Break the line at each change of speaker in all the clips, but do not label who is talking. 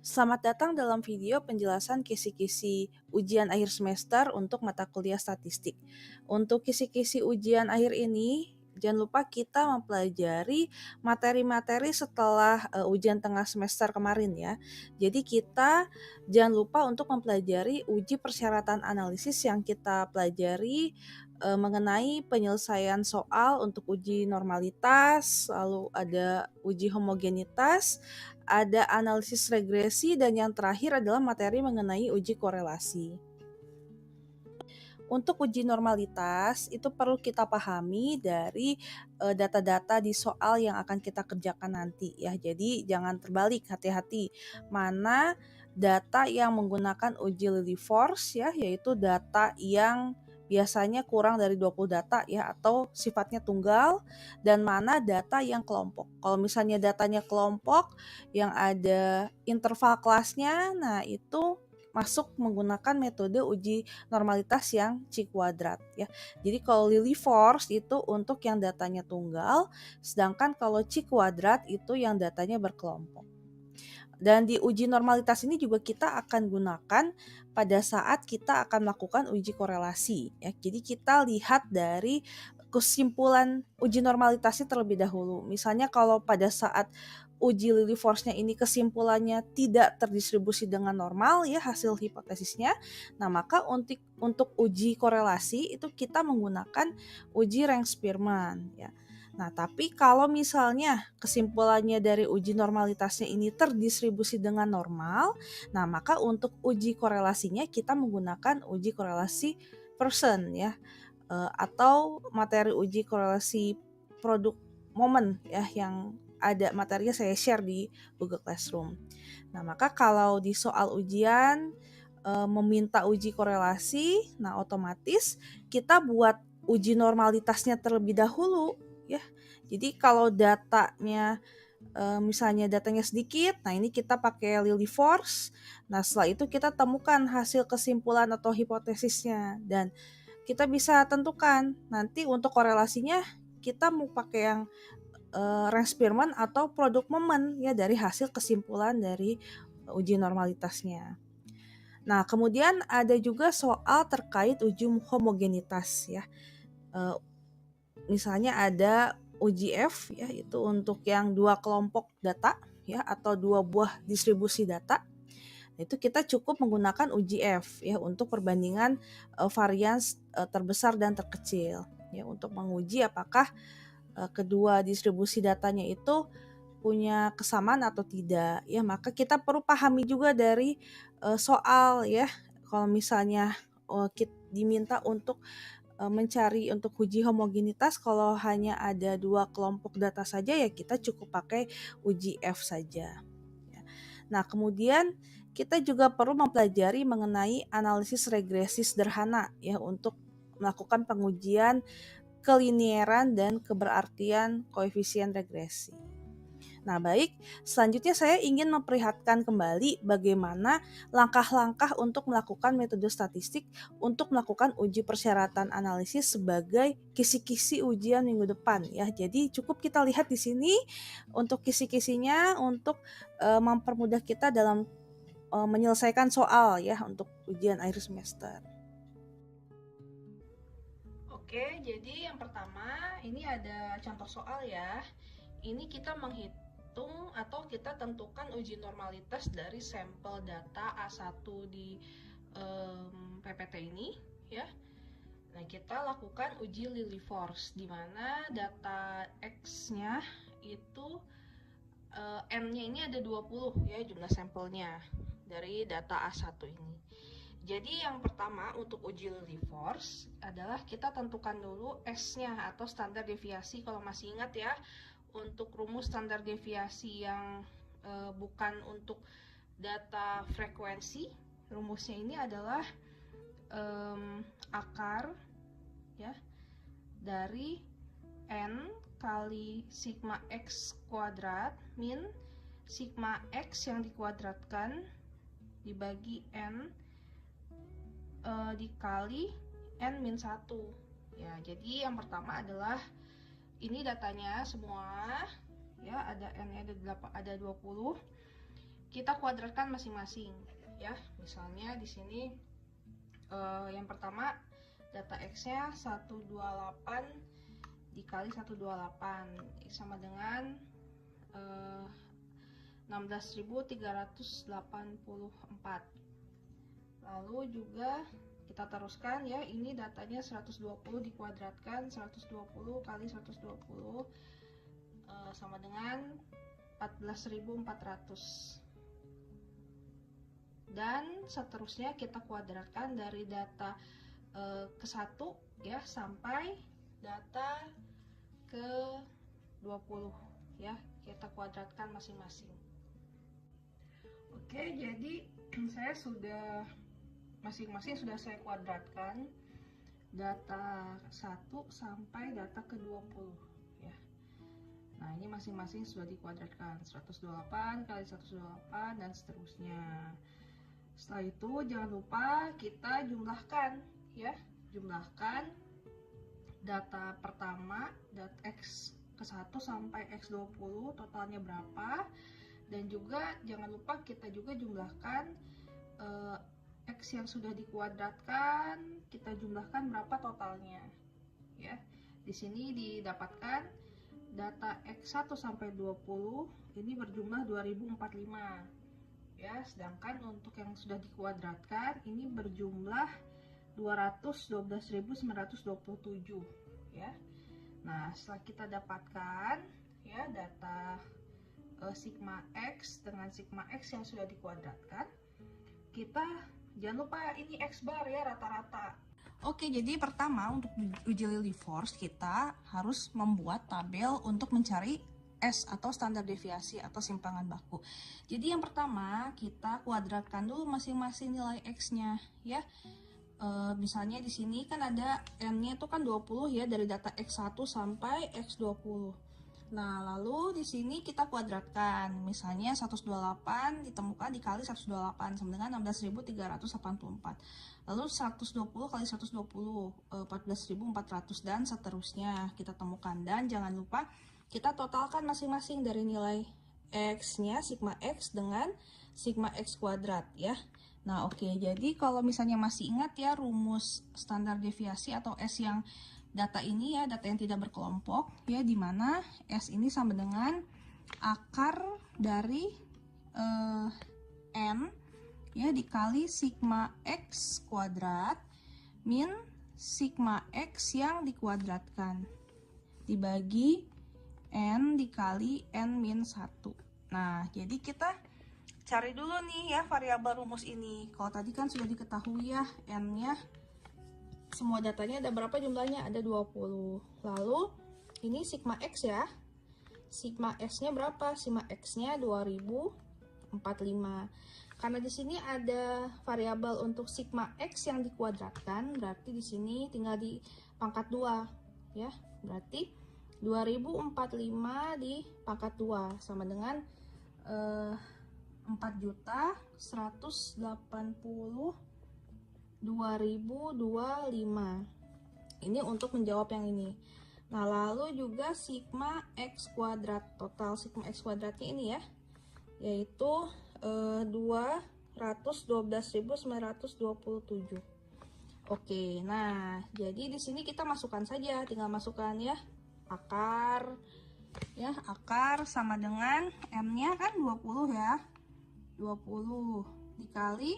Selamat datang dalam video penjelasan kisi-kisi ujian akhir semester untuk mata kuliah statistik. Untuk kisi-kisi ujian akhir ini, jangan lupa kita mempelajari materi-materi setelah ujian tengah semester kemarin ya. Jadi kita jangan lupa untuk mempelajari uji persyaratan analisis yang kita pelajari mengenai penyelesaian soal untuk uji normalitas, lalu ada uji homogenitas, ada analisis regresi, dan yang terakhir adalah materi mengenai uji korelasi. Untuk uji normalitas, itu perlu kita pahami dari data-data di soal yang akan kita kerjakan nanti ya. Jadi jangan terbalik, hati-hati. Mana data yang menggunakan uji Lilly Force ya, yaitu data yang biasanya kurang dari 20 data ya atau sifatnya tunggal, dan mana data yang kelompok. Kalau misalnya datanya kelompok yang ada interval kelasnya, nah itu masuk menggunakan metode uji normalitas yang C kuadrat ya. Jadi kalau Lilly Force itu untuk yang datanya tunggal, sedangkan kalau C kuadrat itu yang datanya berkelompok. Dan di uji normalitas ini juga kita akan gunakan pada saat kita akan melakukan uji korelasi ya. Jadi kita lihat dari kesimpulan uji normalitasnya terlebih dahulu. Misalnya kalau pada saat uji Lilly Force-nya ini kesimpulannya tidak terdistribusi dengan normal ya hasil hipotesisnya. Nah, maka untuk uji korelasi itu kita menggunakan uji Rank-Spearman ya. Nah, tapi kalau misalnya kesimpulannya dari uji normalitasnya ini terdistribusi dengan normal, nah maka untuk uji korelasinya kita menggunakan uji korelasi Pearson ya, atau materi uji korelasi produk momen ya yang ada materinya saya share di Google Classroom. Nah, maka kalau di soal ujian meminta uji korelasi, nah otomatis kita buat uji normalitasnya terlebih dahulu ya. Jadi kalau datanya misalnya datanya sedikit, nah ini kita pakai Lilly Force. Nah, setelah itu kita temukan hasil kesimpulan atau hipotesisnya dan kita bisa tentukan nanti untuk korelasinya kita mau pakai yang Rank-Spearman atau produk momen ya dari hasil kesimpulan dari uji normalitasnya. Nah, kemudian ada juga soal terkait uji homogenitas ya. Misalnya ada uji F ya, itu untuk yang dua kelompok data ya atau dua buah distribusi data. Nah, itu kita cukup menggunakan uji F ya untuk perbandingan varian terbesar dan terkecil ya untuk menguji apakah kedua distribusi datanya itu punya kesamaan atau tidak ya. Maka kita perlu pahami juga dari soal ya, kalau misalnya diminta untuk mencari untuk uji homogenitas, kalau hanya ada dua kelompok data saja ya kita cukup pakai uji F saja ya. Nah, kemudian kita juga perlu mempelajari mengenai analisis regresi sederhana ya untuk melakukan pengujian kelinieran dan keberartian koefisien regresi. Nah, baik, selanjutnya saya ingin memperlihatkan kembali bagaimana langkah-langkah untuk melakukan metode statistik untuk melakukan uji persyaratan analisis sebagai kisi-kisi ujian minggu depan ya. Jadi cukup kita lihat di sini untuk kisi-kisinya untuk mempermudah kita dalam menyelesaikan soal ya untuk ujian akhir semester. Oke, jadi yang pertama ini ada contoh soal ya. Ini kita menghitung atau kita tentukan uji normalitas dari sampel data A1 di PPT ini ya. Nah, kita lakukan uji Lilly Force di mana data X-nya itu N-nya ini ada 20 ya jumlah sampelnya dari data A1 ini. Jadi yang pertama untuk uji Lilly Force adalah kita tentukan dulu S-nya atau standar deviasi. Kalau masih ingat ya, untuk rumus standar deviasi yang bukan untuk data frekuensi, rumusnya ini adalah akar ya dari N kali sigma X kuadrat min sigma X yang dikuadratkan dibagi N dikali N-1 ya. Jadi yang pertama adalah ini datanya semua ya, ada N-nya ada 20. kita kuadratkan masing-masing ya. Misalnya di sini yang pertama data X-nya 128 dikali 128 sama dengan 16.384. Lalu juga kita teruskan ya, ini datanya 120 dikuadratkan 120 kali 120 sama dengan 14.400. Dan seterusnya kita kuadratkan dari data ke 1 ya sampai data ke 20 ya, kita kuadratkan masing-masing. Oke, jadi saya sudah masing-masing sudah saya kuadratkan data 1 sampai data ke 20 ya. Nah, ini masing-masing sudah dikuadratkan 128 kali 128 dan seterusnya. Setelah itu jangan lupa kita jumlahkan ya, jumlahkan data pertama, data X ke 1 sampai X20 totalnya berapa, dan juga jangan lupa kita juga jumlahkan X yang sudah dikuadratkan, kita jumlahkan berapa totalnya ya. Di sini didapatkan data X1 sampai 20 ini berjumlah 2045 ya, sedangkan untuk yang sudah dikuadratkan ini berjumlah 212.927 ya. Nah, setelah kita dapatkan ya data sigma X dengan sigma X yang sudah dikuadratkan, kita jangan lupa ini X bar ya, rata-rata. Oke, jadi pertama untuk uji Lilliefors kita harus membuat tabel untuk mencari S atau standar deviasi atau simpangan baku. Jadi yang pertama kita kuadratkan dulu masing-masing nilai X-nya ya. Misalnya di sini kan ada N-nya itu kan 20 ya, dari data X1 sampai X20. Nah, lalu di sini kita kuadratkan. Misalnya 128 ditemukan dikali 128 sama dengan 16.384. Lalu 120 kali 120 14.400 dan seterusnya kita temukan. Dan jangan lupa kita totalkan masing-masing dari nilai X-nya sigma X dengan sigma X kuadrat ya. Nah, oke. Jadi kalau misalnya masih ingat ya rumus standar deviasi atau S yang data ini ya, data yang tidak berkelompok ya, dimana S ini sama dengan akar dari N ya dikali sigma X kuadrat min sigma X yang dikuadratkan dibagi N dikali N min 1. Nah, jadi kita cari dulu nih ya variabel rumus ini. Kalau tadi kan sudah diketahui ya N-nya, semua datanya ada berapa jumlahnya? Ada 20. Lalu ini sigma X ya. Sigma X-nya berapa? Sigma X-nya 2045. Karena di sini ada variabel untuk sigma X yang dikuadratkan, berarti di sini tinggal di pangkat 2 ya. Berarti 2045 di pangkat 2 sama dengan 4.180.2025. Ini untuk menjawab yang ini. Nah, lalu juga sigma X kuadrat, total sigma X kuadratnya ini ya, yaitu 212.927. Oke, nah jadi di sini kita masukkan saja, tinggal masukkan ya akar ya, akar sama dengan M-nya kan 20 ya, 20 dikali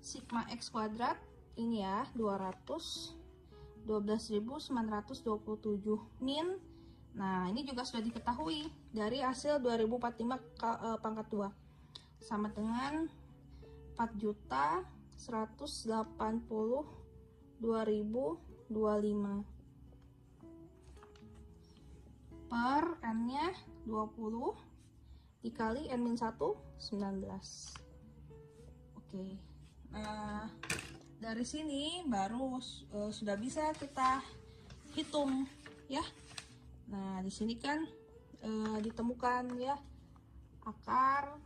sigma X kuadrat ini ya 212.927 min. Nah, ini juga sudah diketahui dari hasil 2045 pangkat 2 sama dengan 4.180.2025 per N-nya 20 dikali N-1 19. Oke. Nah, dari sini baru sudah bisa kita hitung ya. Nah, di sini kan ditemukan ya akar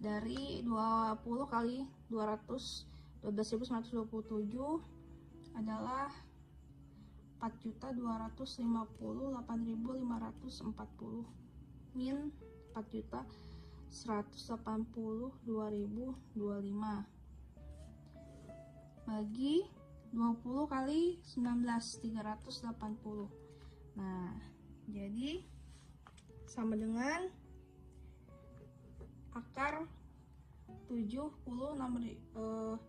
dari 20 kali 12.927 adalah 4.258.540 min 180.2025 bagi 20 kali 19, 380. Nah, jadi sama dengan akar 76.515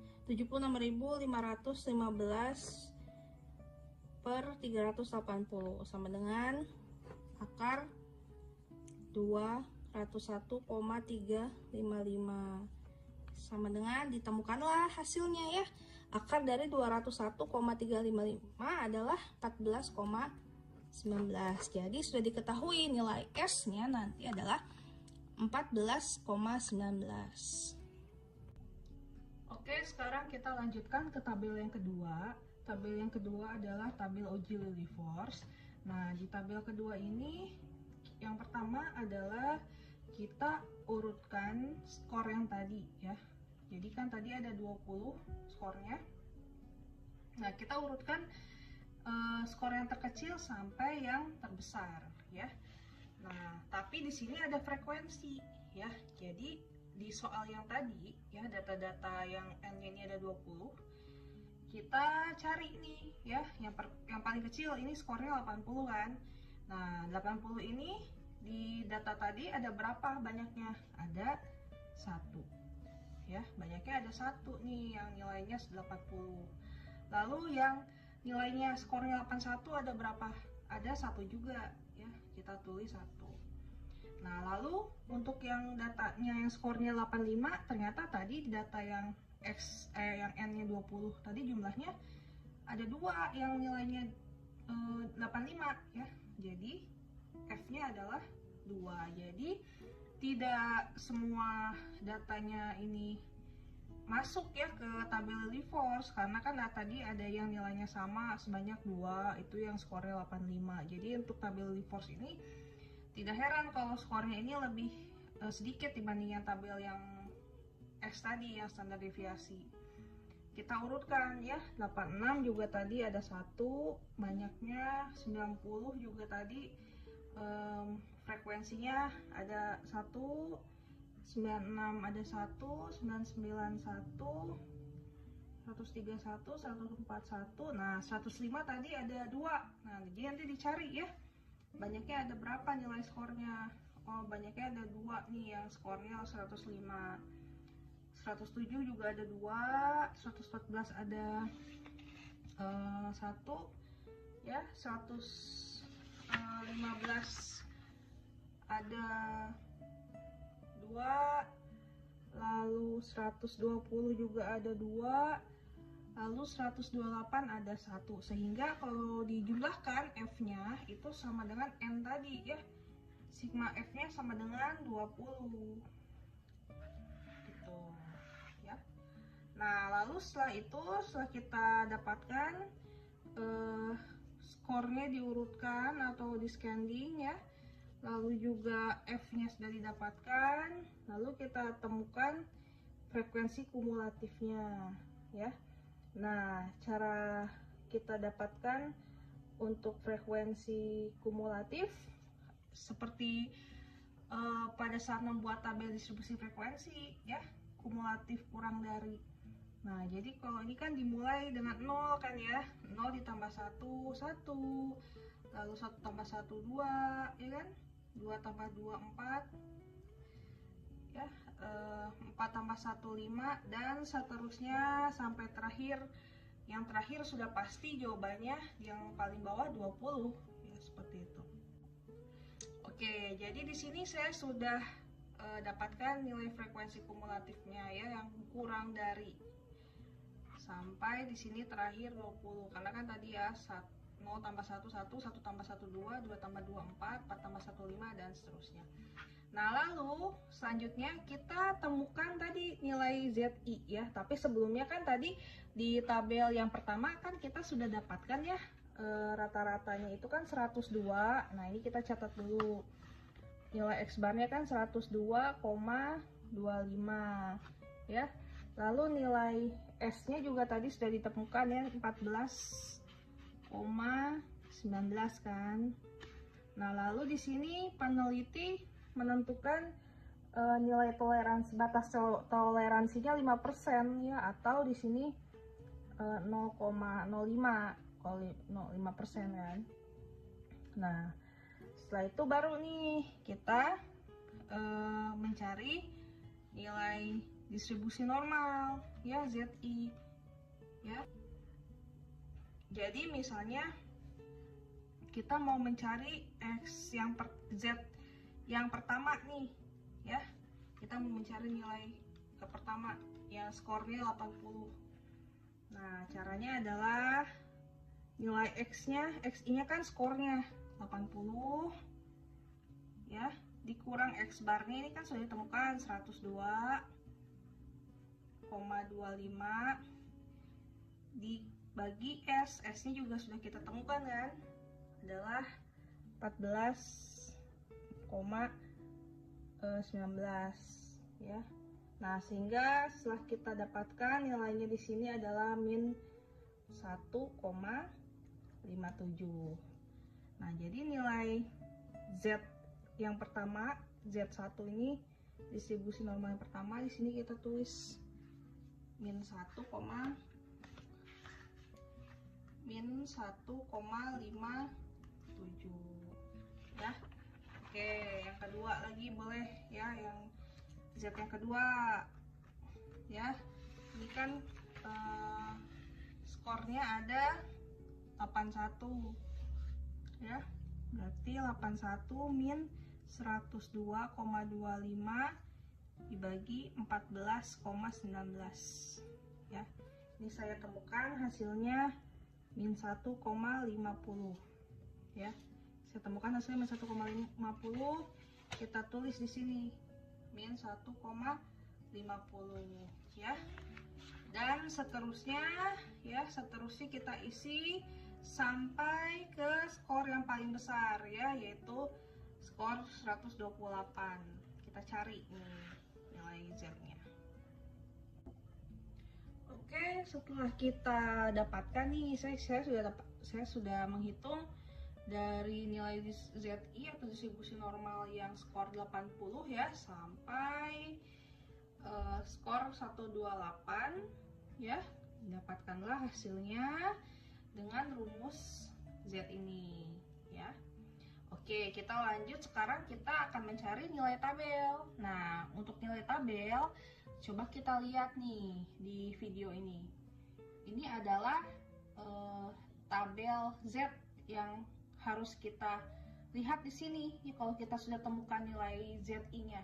per 380 sama dengan akar 201,355 sama dengan ditemukanlah hasilnya ya. Akar dari 201,355 adalah 14,19. Jadi sudah diketahui nilai S-nya nanti adalah 14,19. Oke, sekarang kita lanjutkan ke tabel yang kedua. Tabel yang kedua adalah tabel auxiliary force. Nah, di tabel kedua ini yang pertama adalah kita urutkan skor yang tadi ya. Jadi kan tadi ada 20 skornya. Nah, kita urutkan skor yang terkecil sampai yang terbesar ya. Nah, tapi di sini ada frekuensi ya. Jadi di soal yang tadi ya, data-data yang N-nya ini ada 20. Kita cari nih ya, yang paling kecil ini skornya 80 kan. Nah, 80 ini di data tadi ada berapa banyaknya? Ada 1 ya, banyaknya ada 1 nih yang nilainya 80. Lalu yang nilainya skornya 81 ada berapa? Ada 1 juga ya, kita tulis 1. Nah, lalu untuk yang datanya yang skornya 85, ternyata tadi di data yang yang N-nya 20 tadi jumlahnya ada 2 yang nilainya 85 ya. Jadi F-nya adalah 2. Jadi tidak semua datanya ini masuk ya ke tabel force, karena kan tadi ada yang nilainya sama sebanyak 2, itu yang skornya 85. Jadi untuk tabel force ini tidak heran kalau skornya ini lebih sedikit dibandingkan tabel yang X tadi yang standar deviasi. Kita urutkan ya, 86 juga tadi ada 1 banyaknya, 90 juga tadi frekuensinya ada 1, 96 ada 1, 991, 131, 141. Nah, 105 tadi ada 2. Nah, jadi nanti dicari ya, banyaknya ada berapa nilai skornya. Oh, banyaknya ada 2 nih yang skornya 105. 107 juga ada 2, 114 ada 1 ya, 115 ada 2, lalu 120 juga ada 2, lalu 128 ada 1. Sehingga kalau dijumlahkan F-nya itu sama dengan N tadi ya, sigma F-nya sama dengan 20 gitu ya. Nah, lalu setelah itu, setelah kita dapatkan skornya diurutkan atau descending ya, lalu juga F-nya sudah didapatkan, lalu kita temukan frekuensi kumulatifnya ya. Nah, cara kita dapatkan untuk frekuensi kumulatif seperti pada saat membuat tabel distribusi frekuensi ya, kumulatif kurang dari. Nah, jadi kalau ini kan dimulai dengan 0 kan ya, 0 ditambah 1, 1, lalu 1 tambah 1, 2 ya kan, 2 tambah 2, 4 ya, 4 tambah 1, 5, dan seterusnya sampai terakhir. Yang terakhir sudah pasti jawabannya yang paling bawah 20 ya, seperti itu. Oke, jadi di sini saya sudah dapatkan nilai frekuensi kumulatifnya ya, yang kurang dari, sampai di sini terakhir 20. Karena kan tadi ya 0 tambah 1, 1, 1 tambah 1, 2, 2 tambah 2, 4, 4 tambah 1, 5, dan seterusnya. Nah, lalu selanjutnya kita temukan tadi nilai ZI ya. Tapi sebelumnya kan tadi di tabel yang pertama kan kita sudah dapatkan ya, rata-ratanya itu kan 102. Nah, ini kita catat dulu. Nilai X barnya kan 102,25 ya. Lalu nilai S-nya juga tadi sudah ditemukan ya, 14,19 kan. Nah, lalu di sini peneliti menentukan nilai toleransi, batas toleransinya 5% ya, atau di sini 0,05 kalau 0,5% kan. Nah, setelah itu baru nih kita mencari nilai distribusi normal ya, ZI ya. Jadi misalnya kita mau mencari Z yang pertama nih ya, kita mau mencari nilai ke pertama yang skornya 80. Nah, caranya adalah nilai XI-nya kan skornya 80 ya, dikurang X barnya ini kan sudah ditemukan 102,25 dibagi S-nya juga sudah kita temukan kan, adalah 14,19 ya. Nah, sehingga setelah kita dapatkan nilainya di sini adalah min 1,57. Nah, jadi nilai Z yang pertama, Z1 ini distribusi normal yang pertama, di sini kita tulis min 1,57 ya. Oke, yang kedua lagi boleh ya, yang Z yang kedua ya. Ini kan skornya ada 81 ya, berarti 81 min 102,25 dibagi 14,19 ya. Ini saya temukan hasilnya min 1,50 ya. Saya temukan hasilnya min 1,50, kita tulis di sini min 1,50 ya. Dan seterusnya ya, seterusnya kita isi sampai ke skor yang paling besar ya, yaitu skor 128. Kita cari nih nilai Z-nya. Oke, setelah kita dapatkan nih, saya sudah menghitung dari nilai ZI atau distribusi normal yang skor 80 ya sampai skor 128 ya. Dapatkanlah hasilnya dengan rumus Z ini ya. Oke, kita lanjut. Sekarang kita akan mencari nilai tabel. Nah, untuk nilai tabel coba kita lihat nih di video ini. Ini adalah tabel Z yang harus kita lihat di sini ya, kalau kita sudah temukan nilai ZI-nya.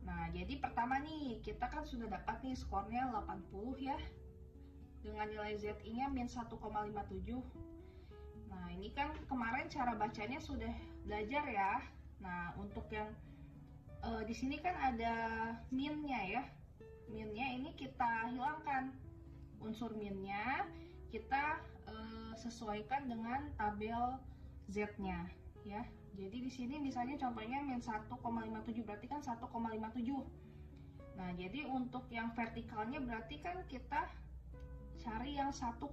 Nah, jadi pertama nih, kita kan sudah dapat nih skornya 80 ya, dengan nilai ZI-nya min 1,57. Nah, ini kan kemarin cara bacanya sudah belajar ya. Nah, untuk yang di sini kan ada minnya ya. Minnya ini kita hilangkan. Unsur minnya kita sesuaikan dengan tabel Z-nya ya. Jadi di sini misalnya contohnya min 1,57, berarti kan 1,57. Nah, jadi untuk yang vertikalnya berarti kan kita cari yang 1,5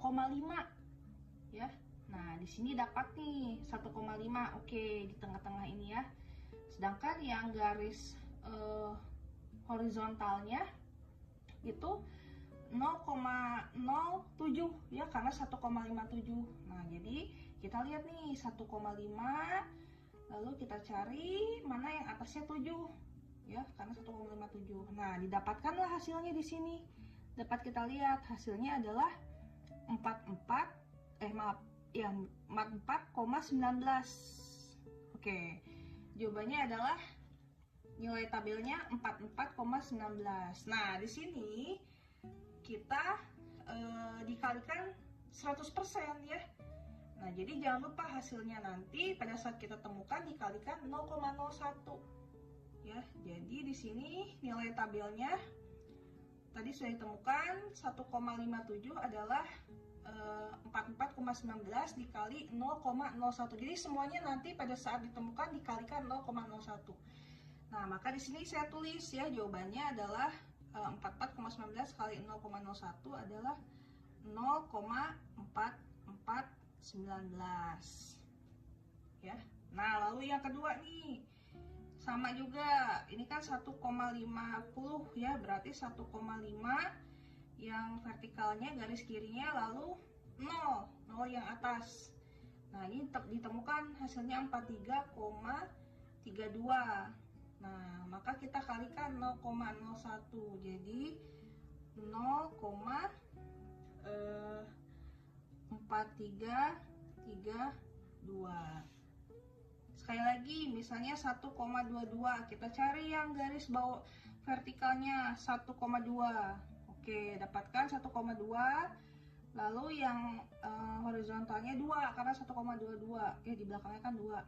ya. Nah, di sini dapat nih 1,5. Oke, di tengah-tengah ini ya. Sedangkan yang garis horizontalnya itu 0,07 ya, karena 1,57. Nah, jadi kita lihat nih 1,5, lalu kita cari mana yang atasnya 7 ya, karena 1,57. Nah, didapatkanlah hasilnya di sini. Dapat kita lihat hasilnya adalah 44,19. Oke, jawabannya adalah nilai tabelnya 44,19. Nah, di sini kita dikalikan 100% ya. Nah, jadi jangan lupa hasilnya nanti pada saat kita temukan dikalikan 0,01 ya. Jadi di sini nilai tabelnya tadi sudah ditemukan 1,57 adalah 44,19 dikali 0,01. Jadi semuanya nanti pada saat ditemukan dikalikan 0,01. Nah, maka di sini saya tulis ya, jawabannya adalah 44,19 kali 0,01 adalah 0,4419 ya. Nah, lalu yang kedua nih, Sama juga, ini kan 1,50 ya, berarti 1,5 yang vertikalnya garis kirinya, lalu 0 yang atas. Nah, ini ditemukan hasilnya 43,32. Nah, maka kita kalikan 0,01. Jadi 0,4332. Sekali lagi, misalnya 1,22, kita cari yang garis bawah vertikalnya 1,2. Oke, dapatkan 1,2. Lalu yang horizontalnya 2 karena 1,22. Di belakangnya kan 2.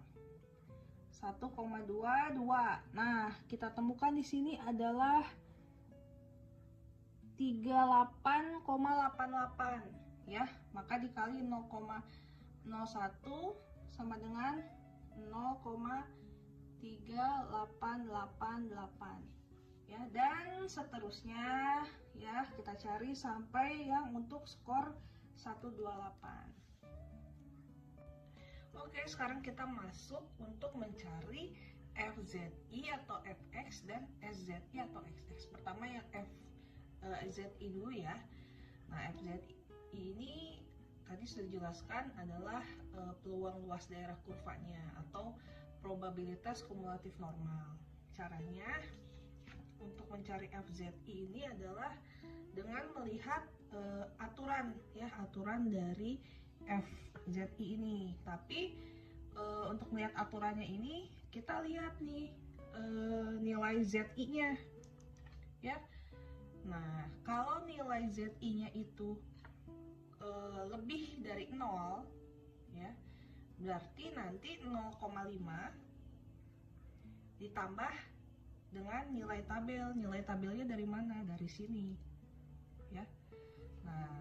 1,22. Nah, kita temukan di sini adalah 38,88 ya. Maka dikali 0,01 sama dengan 0,3888 ya, dan seterusnya ya, kita cari sampai yang untuk skor 128. Oke, sekarang kita masuk untuk mencari FZI atau FX dan SZI atau XX. Pertama yang FZI dulu ya. Nah, FZI ini tadi sudah dijelaskan adalah peluang luas daerah kurvanya atau probabilitas kumulatif normal. Caranya untuk mencari FZI ini adalah dengan melihat aturan dari FZI ini. Tapi untuk melihat aturannya ini, kita lihat nih nilai ZI-nya ya. Nah, kalau nilai ZI-nya itu lebih dari 0 ya, berarti nanti 0,5 ditambah dengan nilai tabel. Nilai tabelnya dari mana? Dari sini ya. Nah,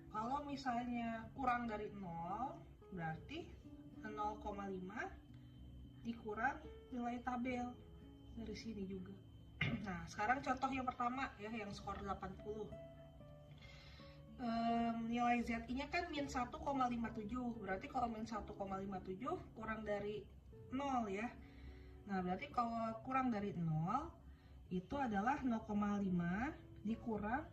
kalau misalnya kurang dari 0, berarti 0,5 dikurang nilai tabel dari sini juga. Nah, sekarang contoh yang pertama ya, yang skor 80. Nilai ZI-nya kan min 1,57. Berarti kalau min 1,57 kurang dari 0 ya. Nah, berarti kalau kurang dari 0 itu adalah 0,5 dikurang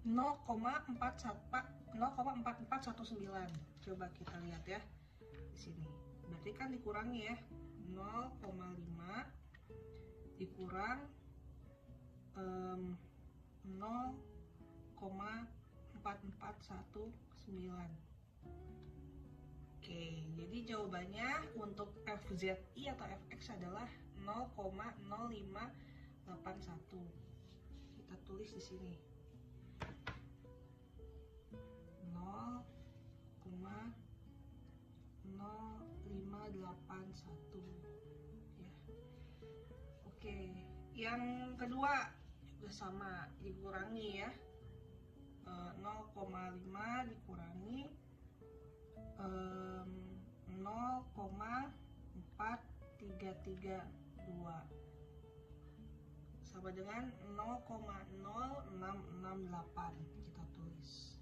0,4419. Coba kita lihat ya di sini. Berarti kan dikurangi ya, 0,5 dikurang 0,4419. Oke, jadi jawabannya untuk FZI atau FX adalah 0,0581. Kita tulis di sini 0,0581 ya. Oke, yang kedua juga sama, dikurangi ya, 0,5 dikurangi 0,4332 sama dengan 0,0668. Kita tulis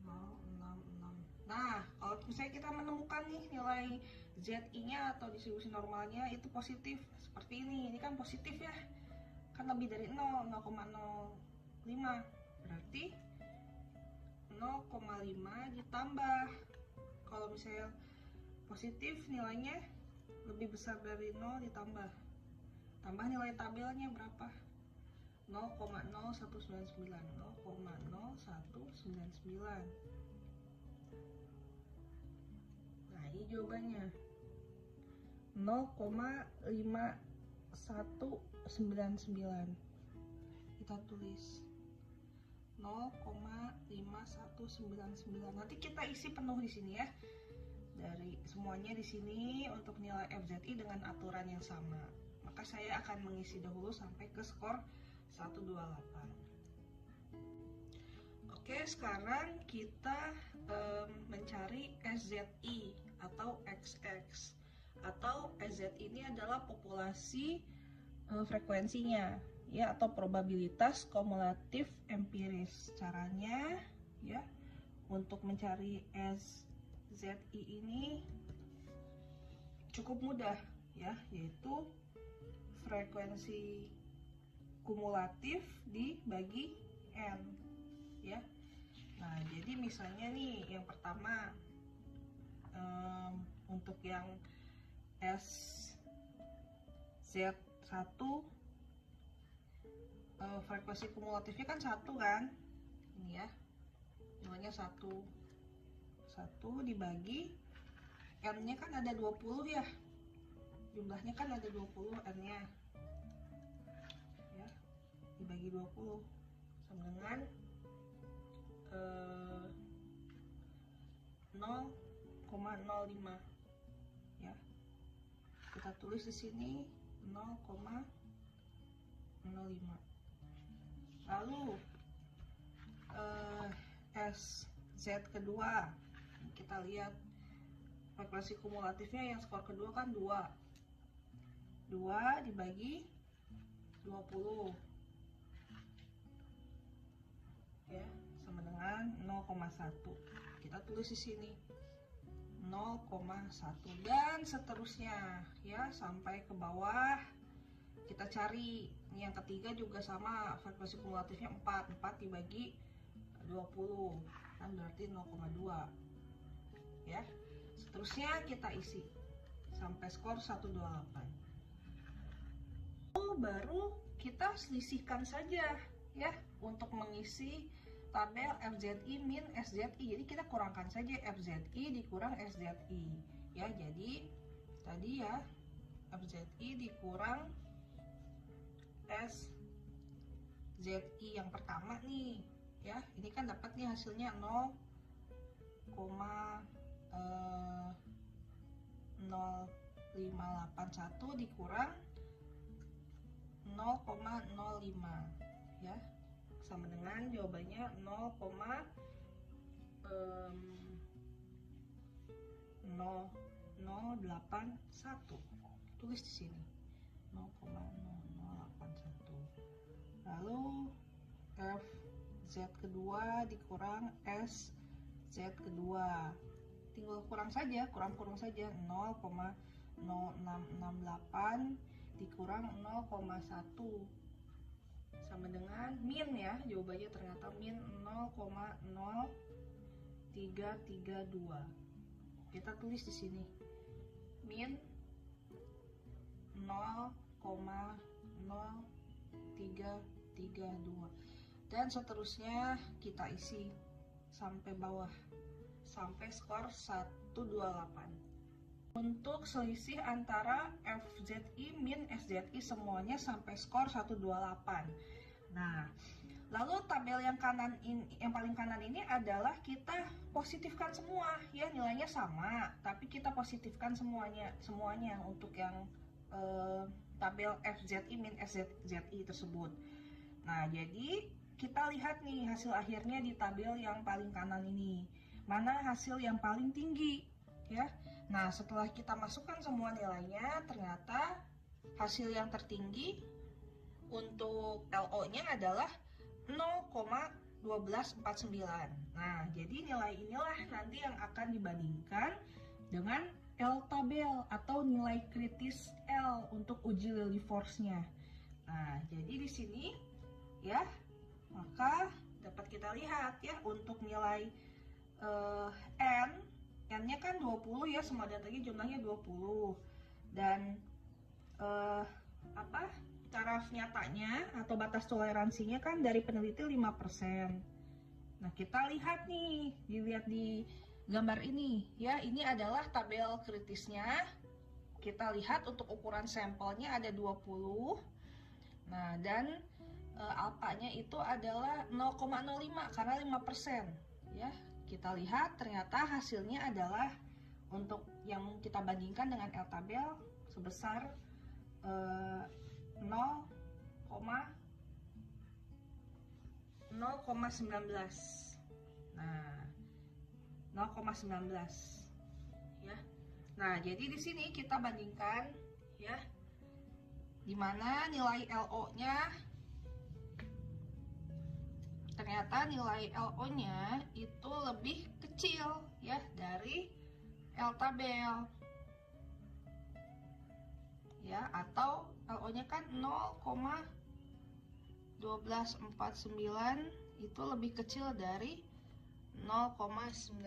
066. Nah, kalau misalnya kita menemukan nih nilai ZI-nya atau distribusi normalnya itu positif seperti ini kan positif ya, kan lebih dari 0,05, berarti 0,5 ditambah, kalau misalnya positif nilainya lebih besar dari 0 ditambah nilai tabelnya berapa, 0,0199. Nah, ini jawabannya 0,5199. Kita tulis 0,5199. Nanti kita isi penuh di sini ya. Dari semuanya di sini untuk nilai FZI dengan aturan yang sama. Maka saya akan mengisi dahulu sampai ke skor 128. Oke, sekarang kita mencari SZI atau XX. Atau SZI ini adalah populasi frekuensinya ya, atau probabilitas kumulatif empiris. Caranya ya, untuk mencari SZI ini cukup mudah ya, yaitu frekuensi kumulatif dibagi N, ya. Nah, jadi misalnya nih yang pertama, untuk yang SZ1, frekuensi kumulatifnya kan 1 kan, ini ya, nilainya 1 dibagi N nya kan ada 20 ya, jumlahnya kan ada 20 N nya ya, dibagi 20 sama dengan 0,05 ya. Kita tulis di sini 0,05. Lalu SZ kedua, kita lihat frekuensi kumulatifnya yang skor kedua kan 2 dibagi 20 ya, sama dengan 0,1. Kita tulis di sini 0,1 dan seterusnya ya, sampai ke bawah. Kita cari ini yang ketiga juga sama, frekuensi kumulatifnya 4 dibagi 20 kan berarti 0,2 ya. Seterusnya kita isi sampai skor 128. Baru kita selisihkan saja ya untuk mengisi tabel FZI min SZI. Jadi kita kurangkan saja FZI dikurang SZI ya. Jadi tadi ya, FZI dikurang SZI yang pertama nih ya, ini kan dapat nih hasilnya 0,0581 dikurang 0,05 ya, sama dengan jawabannya 0,0081. Tulis di sini 0,0081. Lalu FZ kedua dikurang SZ kedua, tinggal kurang saja, kurang saja, 0,0668 dikurang 0,1 sama dengan min ya, jawabannya ternyata min 0,0332. Kita tulis di sini min 0,0332 dan seterusnya kita isi sampai bawah sampai skor 128. Untuk selisih antara FZI min SZI semuanya sampai skor 128. Nah, lalu tabel yang kanan ini, yang paling kanan ini adalah kita positifkan semua ya, nilainya sama, tapi kita positifkan semuanya untuk yang tabel FZI min SZI tersebut. Nah, jadi kita lihat nih hasil akhirnya di tabel yang paling kanan ini, mana hasil yang paling tinggi ya. Nah, setelah kita masukkan semua nilainya, ternyata hasil yang tertinggi untuk LO-nya adalah 0,1249. Nah, jadi nilai inilah nanti yang akan dibandingkan dengan L tabel atau nilai kritis L untuk uji Lillie force-nya. Nah, jadi di sini ya, maka dapat kita lihat ya, untuk nilai N-nya kan 20 ya, semua datanya jumlahnya 20. Dan taraf nyatanya atau batas toleransinya kan dari peneliti 5%. Nah, kita lihat nih, dilihat di gambar ini ya, ini adalah tabel kritisnya. Kita lihat untuk ukuran sampelnya ada 20. Nah, dan alpanya itu adalah 0,05 karena 5% ya. Kita lihat ternyata hasilnya adalah untuk yang kita bandingkan dengan L tabel sebesar 0,19. Nah, 0,19 ya. Nah, jadi di sini kita bandingkan ya, dimana nilai LO-nya ternyata nilai LO-nya itu lebih kecil ya dari L tabel. ya, atau LO-nya kan 0,1249 itu lebih kecil dari 0,19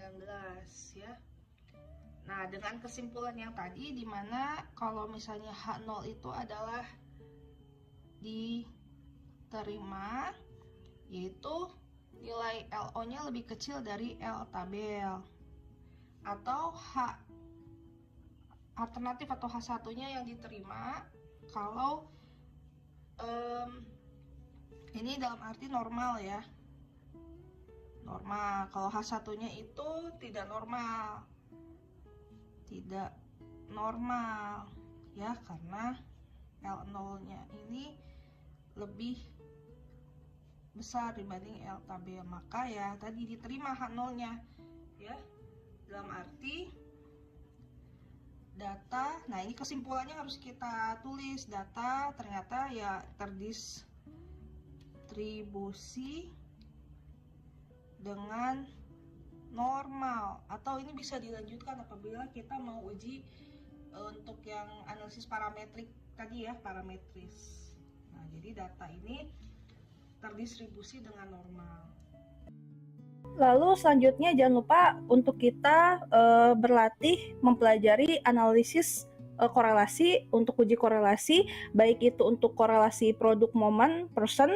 ya. Nah, dengan kesimpulan yang tadi, dimana kalau misalnya H0 itu adalah diterima, yaitu nilai LO-nya lebih kecil dari L tabel, atau H alternatif atau H1-nya yang diterima kalau ini dalam arti normal ya, normal. Kalau H1-nya itu tidak normal ya, karena L0-nya ini lebih besar dibanding L tabel, maka ya tadi diterima H0-nya ya, dalam arti data. Nah, ini kesimpulannya harus kita tulis. Data ternyata ya terdistribusi dengan normal, atau ini bisa dilanjutkan apabila kita mau uji untuk yang analisis parametrik tadi ya, parametris. Nah, jadi data ini terdistribusi dengan normal.
Lalu selanjutnya jangan lupa untuk kita berlatih mempelajari analisis korelasi untuk uji korelasi, baik itu untuk korelasi produk momen person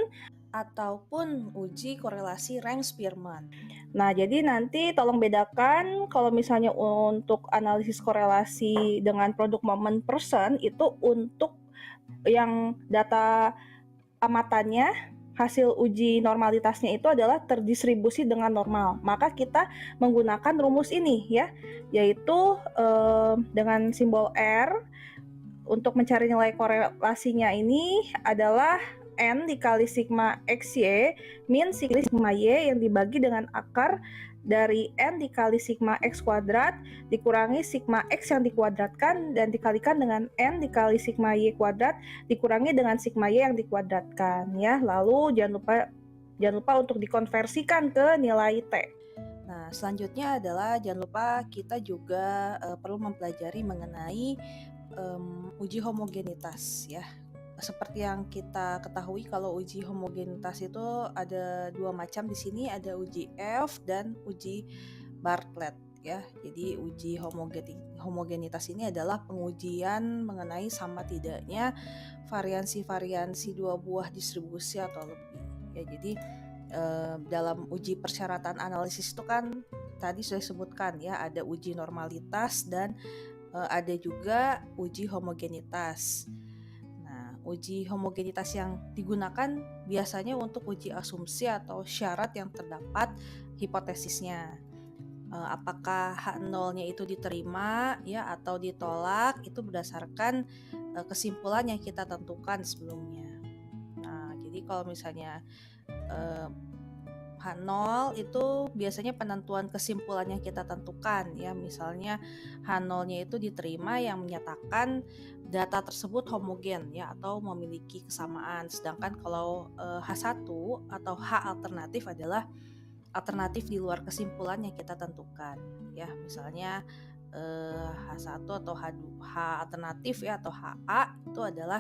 ataupun uji korelasi rank Spearman.
Nah, jadi nanti tolong bedakan kalau misalnya untuk analisis korelasi dengan produk momen person itu untuk yang data amatannya, hasil uji normalitasnya itu adalah terdistribusi dengan normal. Maka kita menggunakan rumus ini ya, yaitu dengan simbol R. Untuk mencari nilai korelasinya ini adalah N dikali sigma XY min sigma Y yang dibagi dengan akar dari N dikali sigma X kuadrat dikurangi sigma X yang dikuadratkan dan dikalikan dengan N dikali sigma Y kuadrat dikurangi dengan sigma Y yang dikuadratkan ya. Lalu jangan lupa untuk dikonversikan ke nilai T.
Nah, selanjutnya adalah jangan lupa kita juga perlu mempelajari mengenai uji homogenitas ya. Seperti yang kita ketahui, kalau uji homogenitas itu ada dua macam di sini, ada uji F dan uji Bartlett ya. Jadi uji homogenitas ini adalah pengujian mengenai sama tidaknya variansi-variansi dua buah distribusi atau lebih ya. Jadi dalam uji persyaratan analisis itu kan tadi sudah disebutkan ya, ada uji normalitas dan ada juga uji homogenitas. Nah, uji homogenitas yang digunakan biasanya untuk uji asumsi atau syarat yang terdapat hipotesisnya. Apakah H0-nya itu diterima ya atau ditolak, itu berdasarkan kesimpulan yang kita tentukan sebelumnya. Nah, jadi kalau misalnya H0 itu biasanya penentuan kesimpulan yang kita tentukan ya, misalnya H0-nya itu diterima yang menyatakan data tersebut homogen ya atau memiliki kesamaan. Sedangkan kalau H1 atau H alternatif adalah alternatif di luar kesimpulan yang kita tentukan ya, misalnya H1 atau H alternatif ya atau HA itu adalah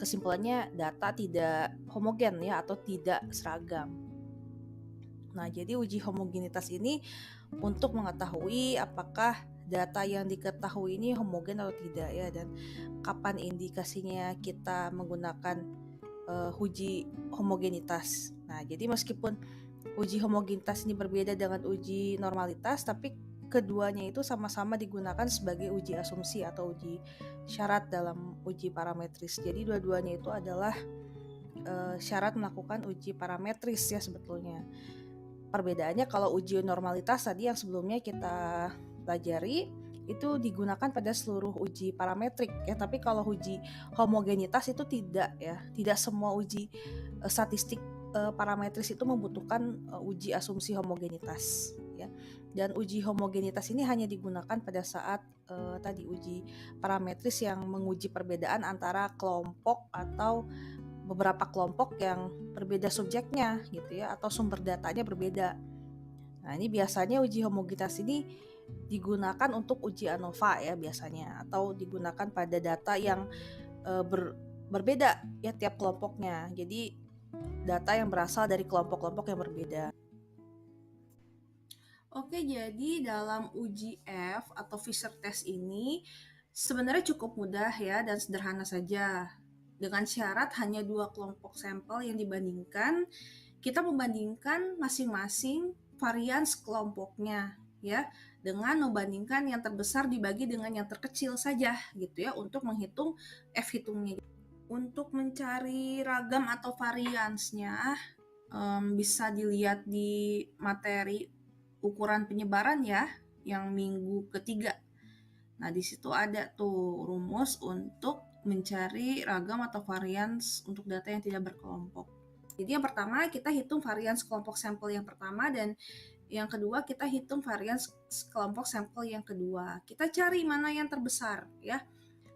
kesimpulannya data tidak homogen ya atau tidak seragam. Nah, jadi uji homogenitas ini untuk mengetahui apakah data yang diketahui ini homogen atau tidak ya, dan kapan indikasinya kita menggunakan uji homogenitas. Nah, jadi meskipun uji homogenitas ini berbeda dengan uji normalitas, tapi keduanya itu sama-sama digunakan sebagai uji asumsi atau uji syarat dalam uji parametris. Jadi dua-duanya itu adalah syarat melakukan uji parametris ya sebetulnya. Perbedaannya kalau uji normalitas tadi yang sebelumnya kita pelajari itu digunakan pada seluruh uji parametrik ya, tapi kalau uji homogenitas itu tidak ya, tidak semua uji statistik parametris itu membutuhkan uji asumsi homogenitas ya. Dan uji homogenitas ini hanya digunakan pada saat tadi uji parametris yang menguji perbedaan antara kelompok atau beberapa kelompok yang berbeda subjeknya gitu ya, atau sumber datanya berbeda. Nah, ini biasanya uji homogenitas ini digunakan untuk uji ANOVA ya biasanya, atau digunakan pada data yang berbeda ya tiap kelompoknya. Jadi data yang berasal dari kelompok-kelompok yang berbeda. Oke, jadi dalam uji F atau Fisher test ini sebenarnya cukup mudah ya dan sederhana saja. Dengan syarat hanya 2 kelompok sampel yang dibandingkan, kita membandingkan masing-masing varians kelompoknya ya, dengan membandingkan yang terbesar dibagi dengan yang terkecil saja gitu ya untuk menghitung F hitungnya. Untuk mencari ragam atau variansnya bisa dilihat di materi ukuran penyebaran ya, yang minggu ketiga. Nah, di situ ada tuh rumus untuk mencari ragam atau varians untuk data yang tidak berkelompok. Jadi yang pertama kita hitung varians kelompok sampel yang pertama, dan yang kedua kita hitung varians kelompok sampel yang kedua. Kita cari mana yang terbesar ya.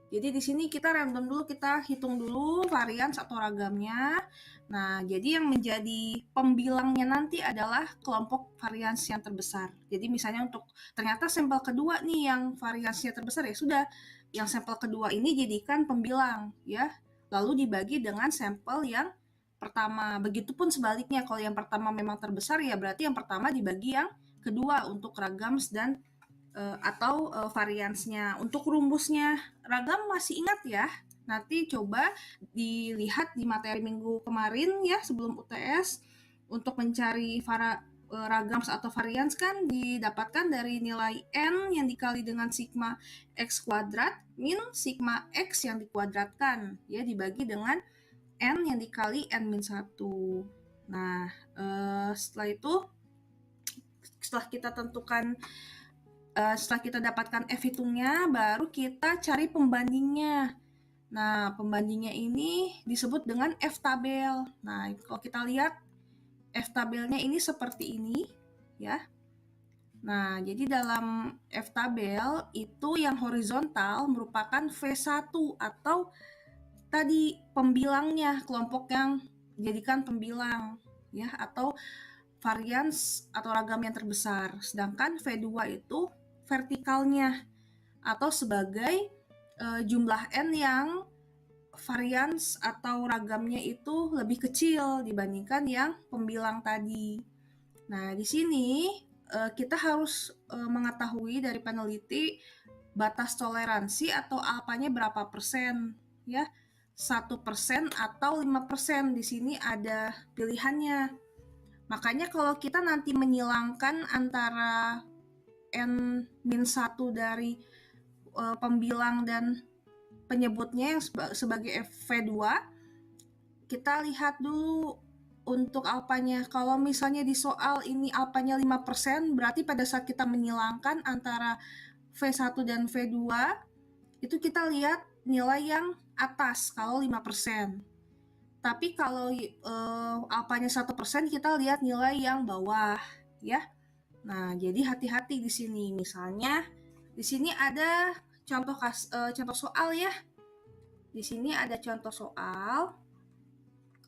Jadi di sini kita random dulu, kita hitung dulu varians atau ragamnya. Nah, jadi yang menjadi pembilangnya nanti adalah kelompok varians yang terbesar. Jadi misalnya untuk ternyata sampel kedua nih yang variansnya terbesar, ya sudah, yang sampel kedua ini jadikan pembilang ya. Lalu dibagi dengan sampel yang pertama. Begitupun sebaliknya, kalau yang pertama memang terbesar ya berarti yang pertama dibagi yang kedua untuk ragams dan atau variansnya. Untuk rumusnya ragam masih ingat ya? Nanti coba dilihat di materi minggu kemarin ya sebelum UTS. Untuk mencari ragam atau varians kan didapatkan dari nilai N yang dikali dengan sigma X kuadrat min sigma X yang dikuadratkan ya dibagi dengan N yang dikali N-1. Nah, setelah itu setelah kita tentukan setelah kita dapatkan F hitungnya, baru kita cari pembandingnya. Nah, pembandingnya ini disebut dengan F tabel. Nah, kalau kita lihat F tabelnya ini seperti ini, ya. Nah, jadi dalam F tabel itu yang horizontal merupakan V1 atau tadi pembilangnya, kelompok yang dijadikan pembilang, ya, atau varians atau ragam yang terbesar. Sedangkan V2 itu vertikalnya atau sebagai jumlah N yang varians atau ragamnya itu lebih kecil dibandingkan yang pembilang tadi. Nah, di sini kita harus mengetahui dari peneliti batas toleransi atau alfanya berapa persen ya. 1% atau 5%. Di sini ada pilihannya. Makanya kalau kita nanti menyilangkan antara N-1 dari pembilang dan penyebutnya yang sebagai V2, kita lihat dulu untuk alfanya. Kalau misalnya di soal ini alfanya 5%, berarti pada saat kita menyilangkan antara V1 dan V2, itu kita lihat nilai yang atas kalau 5%. Tapi kalau alfanya 1%, kita lihat nilai yang bawah ya. Nah, jadi hati-hati di sini. Misalnya di sini ada contoh soal ya. Di sini ada contoh soal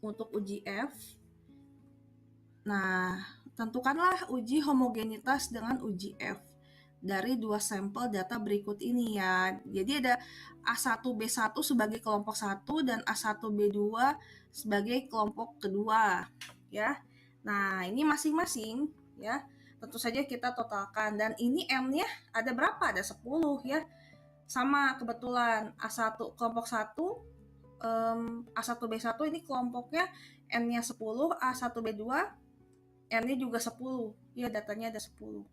untuk uji F. Nah, tentukanlah uji homogenitas dengan uji F dari 2 sampel data berikut ini ya. Jadi ada A1B1 sebagai kelompok 1 dan A1B2 sebagai kelompok kedua ya. Nah, ini masing-masing ya. Tentu saja kita totalkan, dan ini M-nya ada berapa? Ada 10 ya. Sama kebetulan A1 kelompok 1 A1B1 ini kelompoknya N-nya 10, A1B2 N-nya juga 10 ya, datanya ada 10.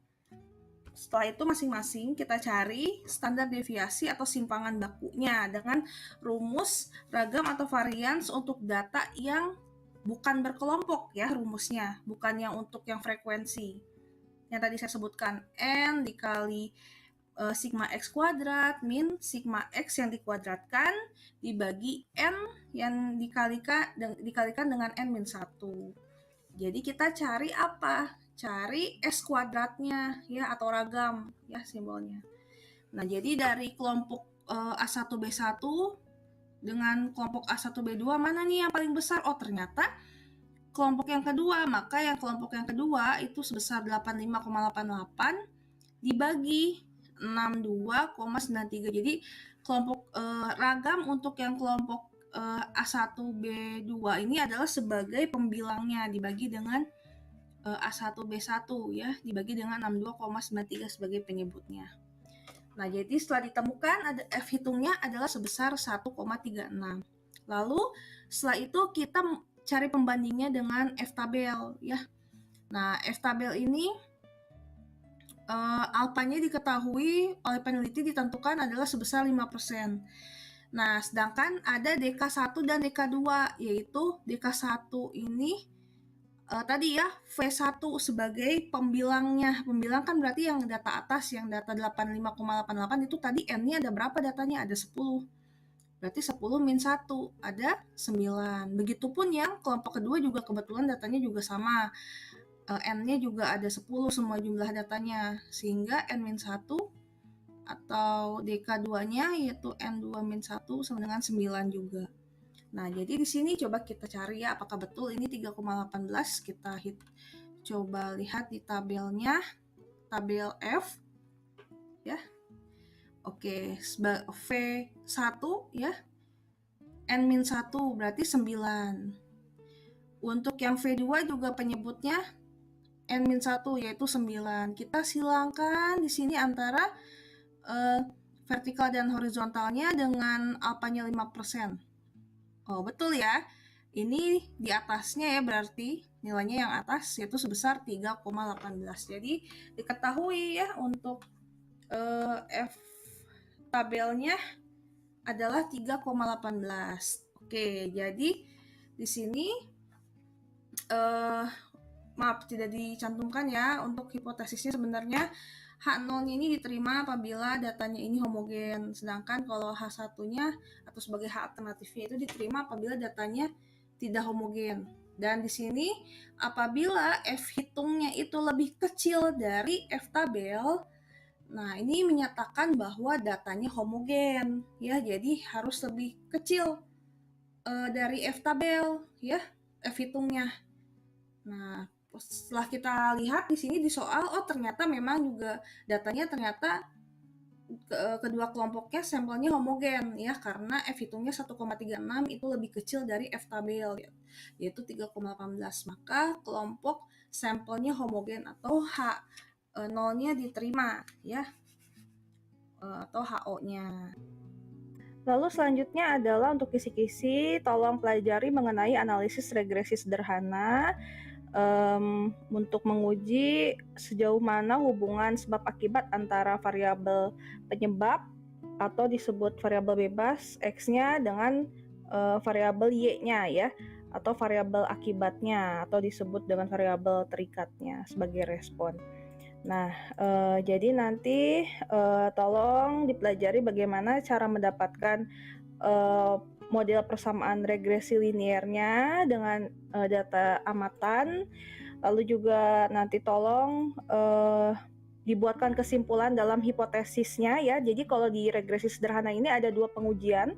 Setelah itu masing-masing kita cari standar deviasi atau simpangan bakunya dengan rumus ragam atau varians untuk data yang bukan berkelompok ya, rumusnya bukan yang untuk yang frekuensi yang tadi saya sebutkan, N dikali sigma X kuadrat min sigma X yang dikuadratkan dibagi N yang dikalikan dengan N-1. Jadi kita cari apa? Cari S kuadratnya ya, atau ragam ya simbolnya. Nah, jadi dari kelompok A1B1 dengan kelompok A1B2 mana nih yang paling besar? Oh, ternyata kelompok yang kedua. Maka yang kelompok yang kedua itu sebesar 85,88 dibagi 62,93. Jadi kelompok ragam untuk yang kelompok A1 B2 ini adalah sebagai pembilangnya dibagi dengan A1 B1 ya, dibagi dengan 62,93 sebagai penyebutnya. Nah, jadi setelah ditemukan ada F hitungnya adalah sebesar 1,36. Lalu setelah itu kita cari pembandingnya dengan F tabel ya. Nah, F tabel ini alfanya diketahui oleh peneliti ditentukan adalah sebesar 5%. Nah, sedangkan ada DK1 dan DK2, yaitu DK1 ini tadi ya, V1 sebagai pembilangnya. Pembilang kan berarti yang data atas, yang data 85,88 itu tadi N-nya ada berapa datanya? Ada 10. Berarti 10 min 1, ada 9. Begitupun yang kelompok kedua juga kebetulan datanya juga sama. N-nya juga ada 10 semua jumlah datanya, sehingga N-1 atau DK2-nya yaitu N2-1 sama dengan 9 juga. Nah, jadi di sini coba kita cari ya apakah betul ini 3,18. Kita coba lihat di tabelnya, tabel F ya. Oke, V1 ya. N-1 berarti 9. Untuk yang V2 juga penyebutnya N-1 yaitu 9. Kita silangkan di sini antara vertikal dan horizontalnya dengan alfanya 5%. Oh, betul ya. Ini di atasnya ya, berarti nilainya yang atas yaitu sebesar 3,18. Jadi diketahui ya untuk F tabelnya adalah 3,18. Oke, jadi di sini maaf tidak dicantumkan ya untuk hipotesisnya. Sebenarnya H0-nya ini diterima apabila datanya ini homogen, sedangkan kalau H1-nya atau sebagai H alternatifnya itu diterima apabila datanya tidak homogen. Dan di sini apabila F hitungnya itu lebih kecil dari F tabel, nah ini menyatakan bahwa datanya homogen ya, jadi harus lebih kecil dari F tabel ya, F hitungnya. Nah, setelah kita lihat di sini di soal, oh ternyata memang juga datanya ternyata kedua kelompoknya sampelnya homogen ya, karena F hitungnya 1,36 itu lebih kecil dari F tabel yaitu 3,18. Maka kelompok sampelnya homogen atau H 0-nya diterima ya, atau HO-nya.
Lalu selanjutnya adalah untuk kisi-kisi, tolong pelajari mengenai analisis regresi sederhana untuk menguji sejauh mana hubungan sebab akibat antara variabel penyebab atau disebut variabel bebas X-nya dengan variabel Y-nya ya, atau variabel akibatnya atau disebut dengan variabel terikatnya sebagai respon. Nah, jadi nanti tolong dipelajari bagaimana cara mendapatkan model persamaan regresi linearnya dengan data amatan. Lalu juga nanti tolong dibuatkan kesimpulan dalam hipotesisnya ya. Jadi kalau di regresi sederhana ini ada dua pengujian,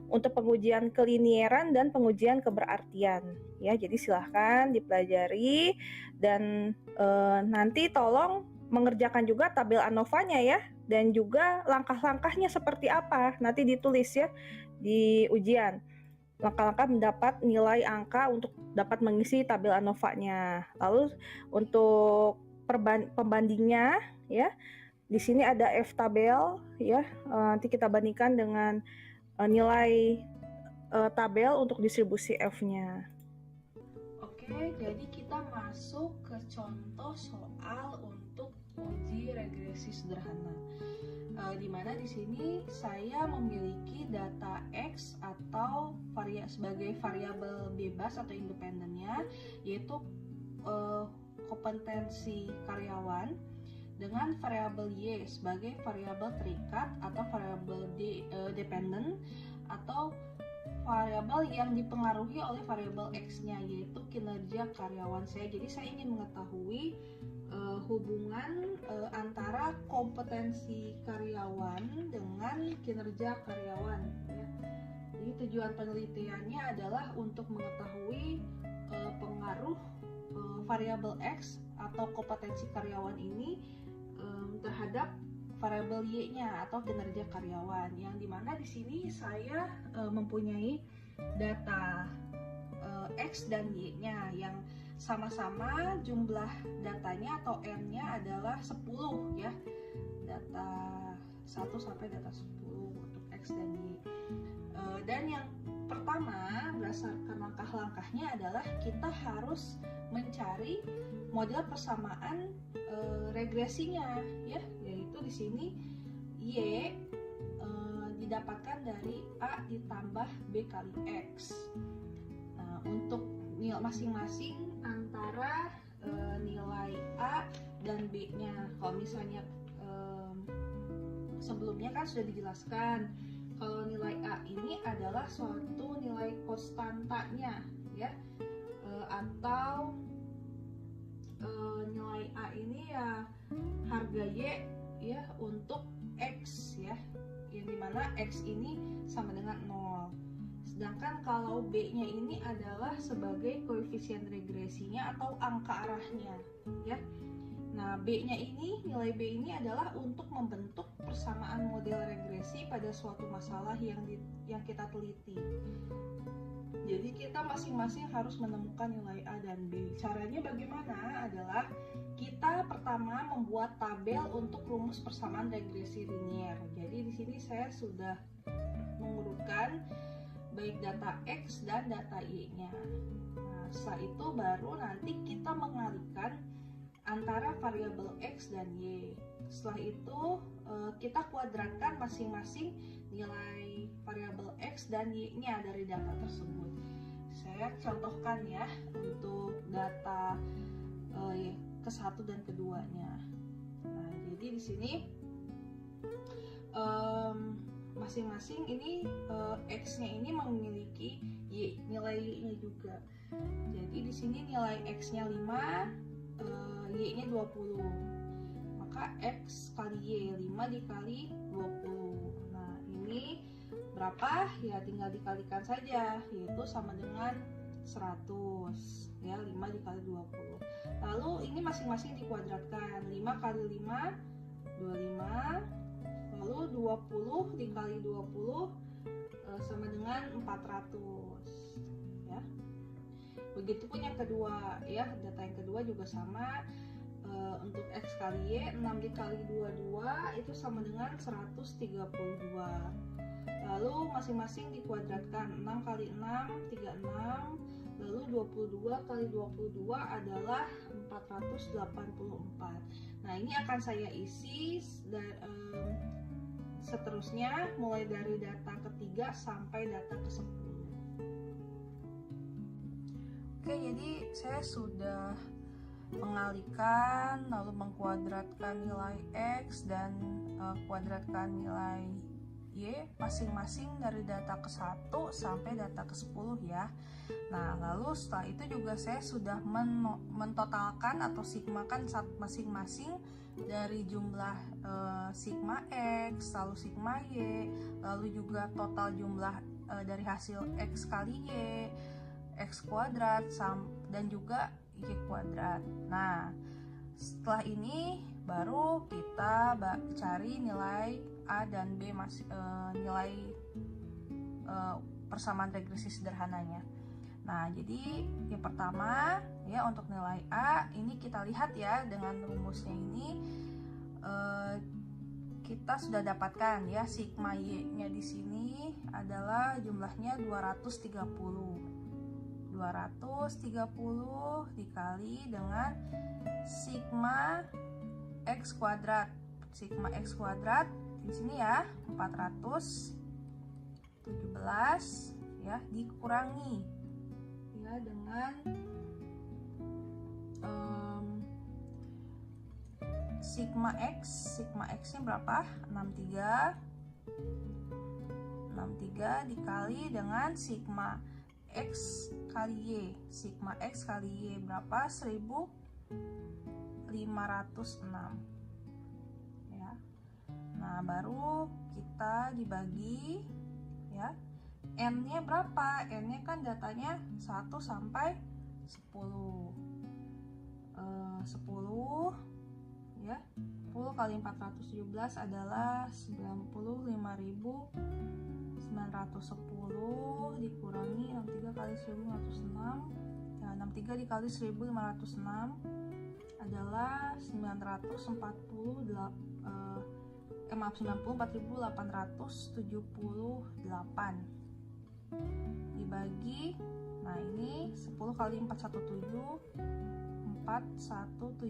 untuk pengujian kelinieran dan pengujian keberartian ya. Jadi silahkan dipelajari dan nanti tolong mengerjakan juga tabel ANOVA-nya ya, dan juga langkah-langkahnya seperti apa nanti ditulis ya di ujian. Langkah-langkah mendapat nilai angka untuk dapat mengisi tabel ANOVA-nya. Lalu untuk pembandingnya ya, di sini ada F tabel ya, nanti kita bandingkan dengan nilai tabel untuk distribusi F-nya.
Oke, jadi kita masuk ke contoh soal untuk uji regresi sederhana. Di mana di sini saya memiliki data X atau sebagai variabel bebas atau independennya, yaitu kompetensi karyawan, dengan variabel Y sebagai variabel terikat atau variabel dependent atau variabel yang dipengaruhi oleh variabel X-nya, yaitu kinerja karyawan saya. Jadi saya ingin mengetahui hubungan antara kompetensi karyawan dengan kinerja karyawan ya. Jadi tujuan penelitiannya adalah untuk mengetahui pengaruh variabel X atau kompetensi karyawan ini terhadap variabel Y-nya atau kinerja karyawan, yang dimana di sini saya mempunyai data X dan Y-nya yang sama-sama jumlah datanya atau N-nya adalah 10 ya. Data 1 sampai data 10 untuk X dan Y. Dan yang pertama, berdasarkan langkah-langkahnya adalah kita harus mencari model persamaan regresinya ya, yaitu di sini Y didapatkan dari A ditambah B kali X. Nah, untuk nilai masing-masing antara nilai A dan B-nya. Kalau misalnya sebelumnya kan sudah dijelaskan kalau nilai A ini adalah suatu nilai konstantanya ya, atau nilai A ini ya harga Y ya untuk X ya, yang dimana X ini sama dengan 0. Sedangkan kalau B-nya ini adalah sebagai koefisien regresinya atau angka arahnya ya. Nah, B-nya ini, nilai B ini adalah untuk membentuk persamaan model regresi pada suatu masalah yang kita teliti. Jadi kita masing-masing harus menemukan nilai A dan B. Caranya bagaimana? Adalah kita pertama membuat tabel untuk rumus persamaan regresi linier. Jadi di sini saya sudah mengurutkan baik data X dan data Y-nya. Nah, setelah itu baru nanti kita mengalihkan antara variabel X dan Y. Setelah itu kita kuadratkan masing-masing nilai variabel X dan Y-nya dari data tersebut. Saya contohkan ya untuk data ke-1 dan ke-2-nya. Nah, jadi di sini masing-masing ini X-nya ini memiliki Y, nilai Y-nya juga. Jadi di sini nilai X-nya 5, Y-nya 20. Maka X kali Y, 5 dikali 20. Nah, ini berapa? Ya tinggal dikalikan saja, yaitu sama dengan 100. Ya, 5 dikali 20. Lalu ini masing-masing dikuadratkan. 5 kali 5, 25. Lalu 20 dikali 20 sama dengan 400. Ya. Begitupun yang kedua ya, data yang kedua juga sama. Untuk X kali Y, 6 dikali 22 itu sama dengan 132. Lalu masing-masing dikuadratkan. 6 kali 6, 36. Lalu 22 kali 22 adalah 484. Nah, ini akan saya isi seterusnya mulai dari data ketiga sampai data ke-10. Oke, jadi saya sudah mengalihkan lalu mengkuadratkan nilai X dan kuadratkan nilai Y masing-masing dari data ke-1 sampai data ke-10 ya. Nah, lalu setelah itu juga saya sudah mentotalkan atau sigmakan masing-masing dari jumlah sigma X, lalu sigma Y, lalu juga total jumlah dari hasil X kali Y, X kuadrat, dan juga Y kuadrat. Nah, setelah ini baru kita cari nilai A dan B, nilai persamaan regresi sederhananya. Nah, jadi yang pertama ya untuk nilai A ini kita lihat ya dengan rumusnya ini kita sudah dapatkan ya sigma Y-nya di sini adalah jumlahnya 230 dikali dengan sigma X kuadrat. Sigma X kuadrat di sini ya 417 ya dikurangi ya dengan sigma X-nya berapa? 63 dikali dengan sigma X kali Y. Sigma X kali Y berapa? 1506 ya. Nah, baru kita dibagi ya. N-nya berapa? N-nya kan datanya 1 sampai 10. 10 ya. 10 kali 417 adalah 95.910 dikurangi 63 kali 1.506. Ya, 63 dikali 1.506 adalah 94.878 dibagi, nah ini 10 kali 417 4170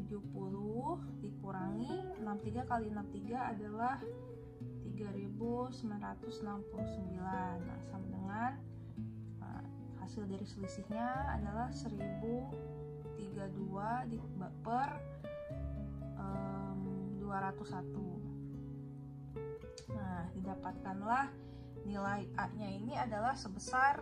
dikurangi 63 kali 63 adalah 3.969. Nah, sama dengan hasil dari selisihnya adalah 1032 per 201. Nah, didapatkanlah nilai A-nya ini adalah sebesar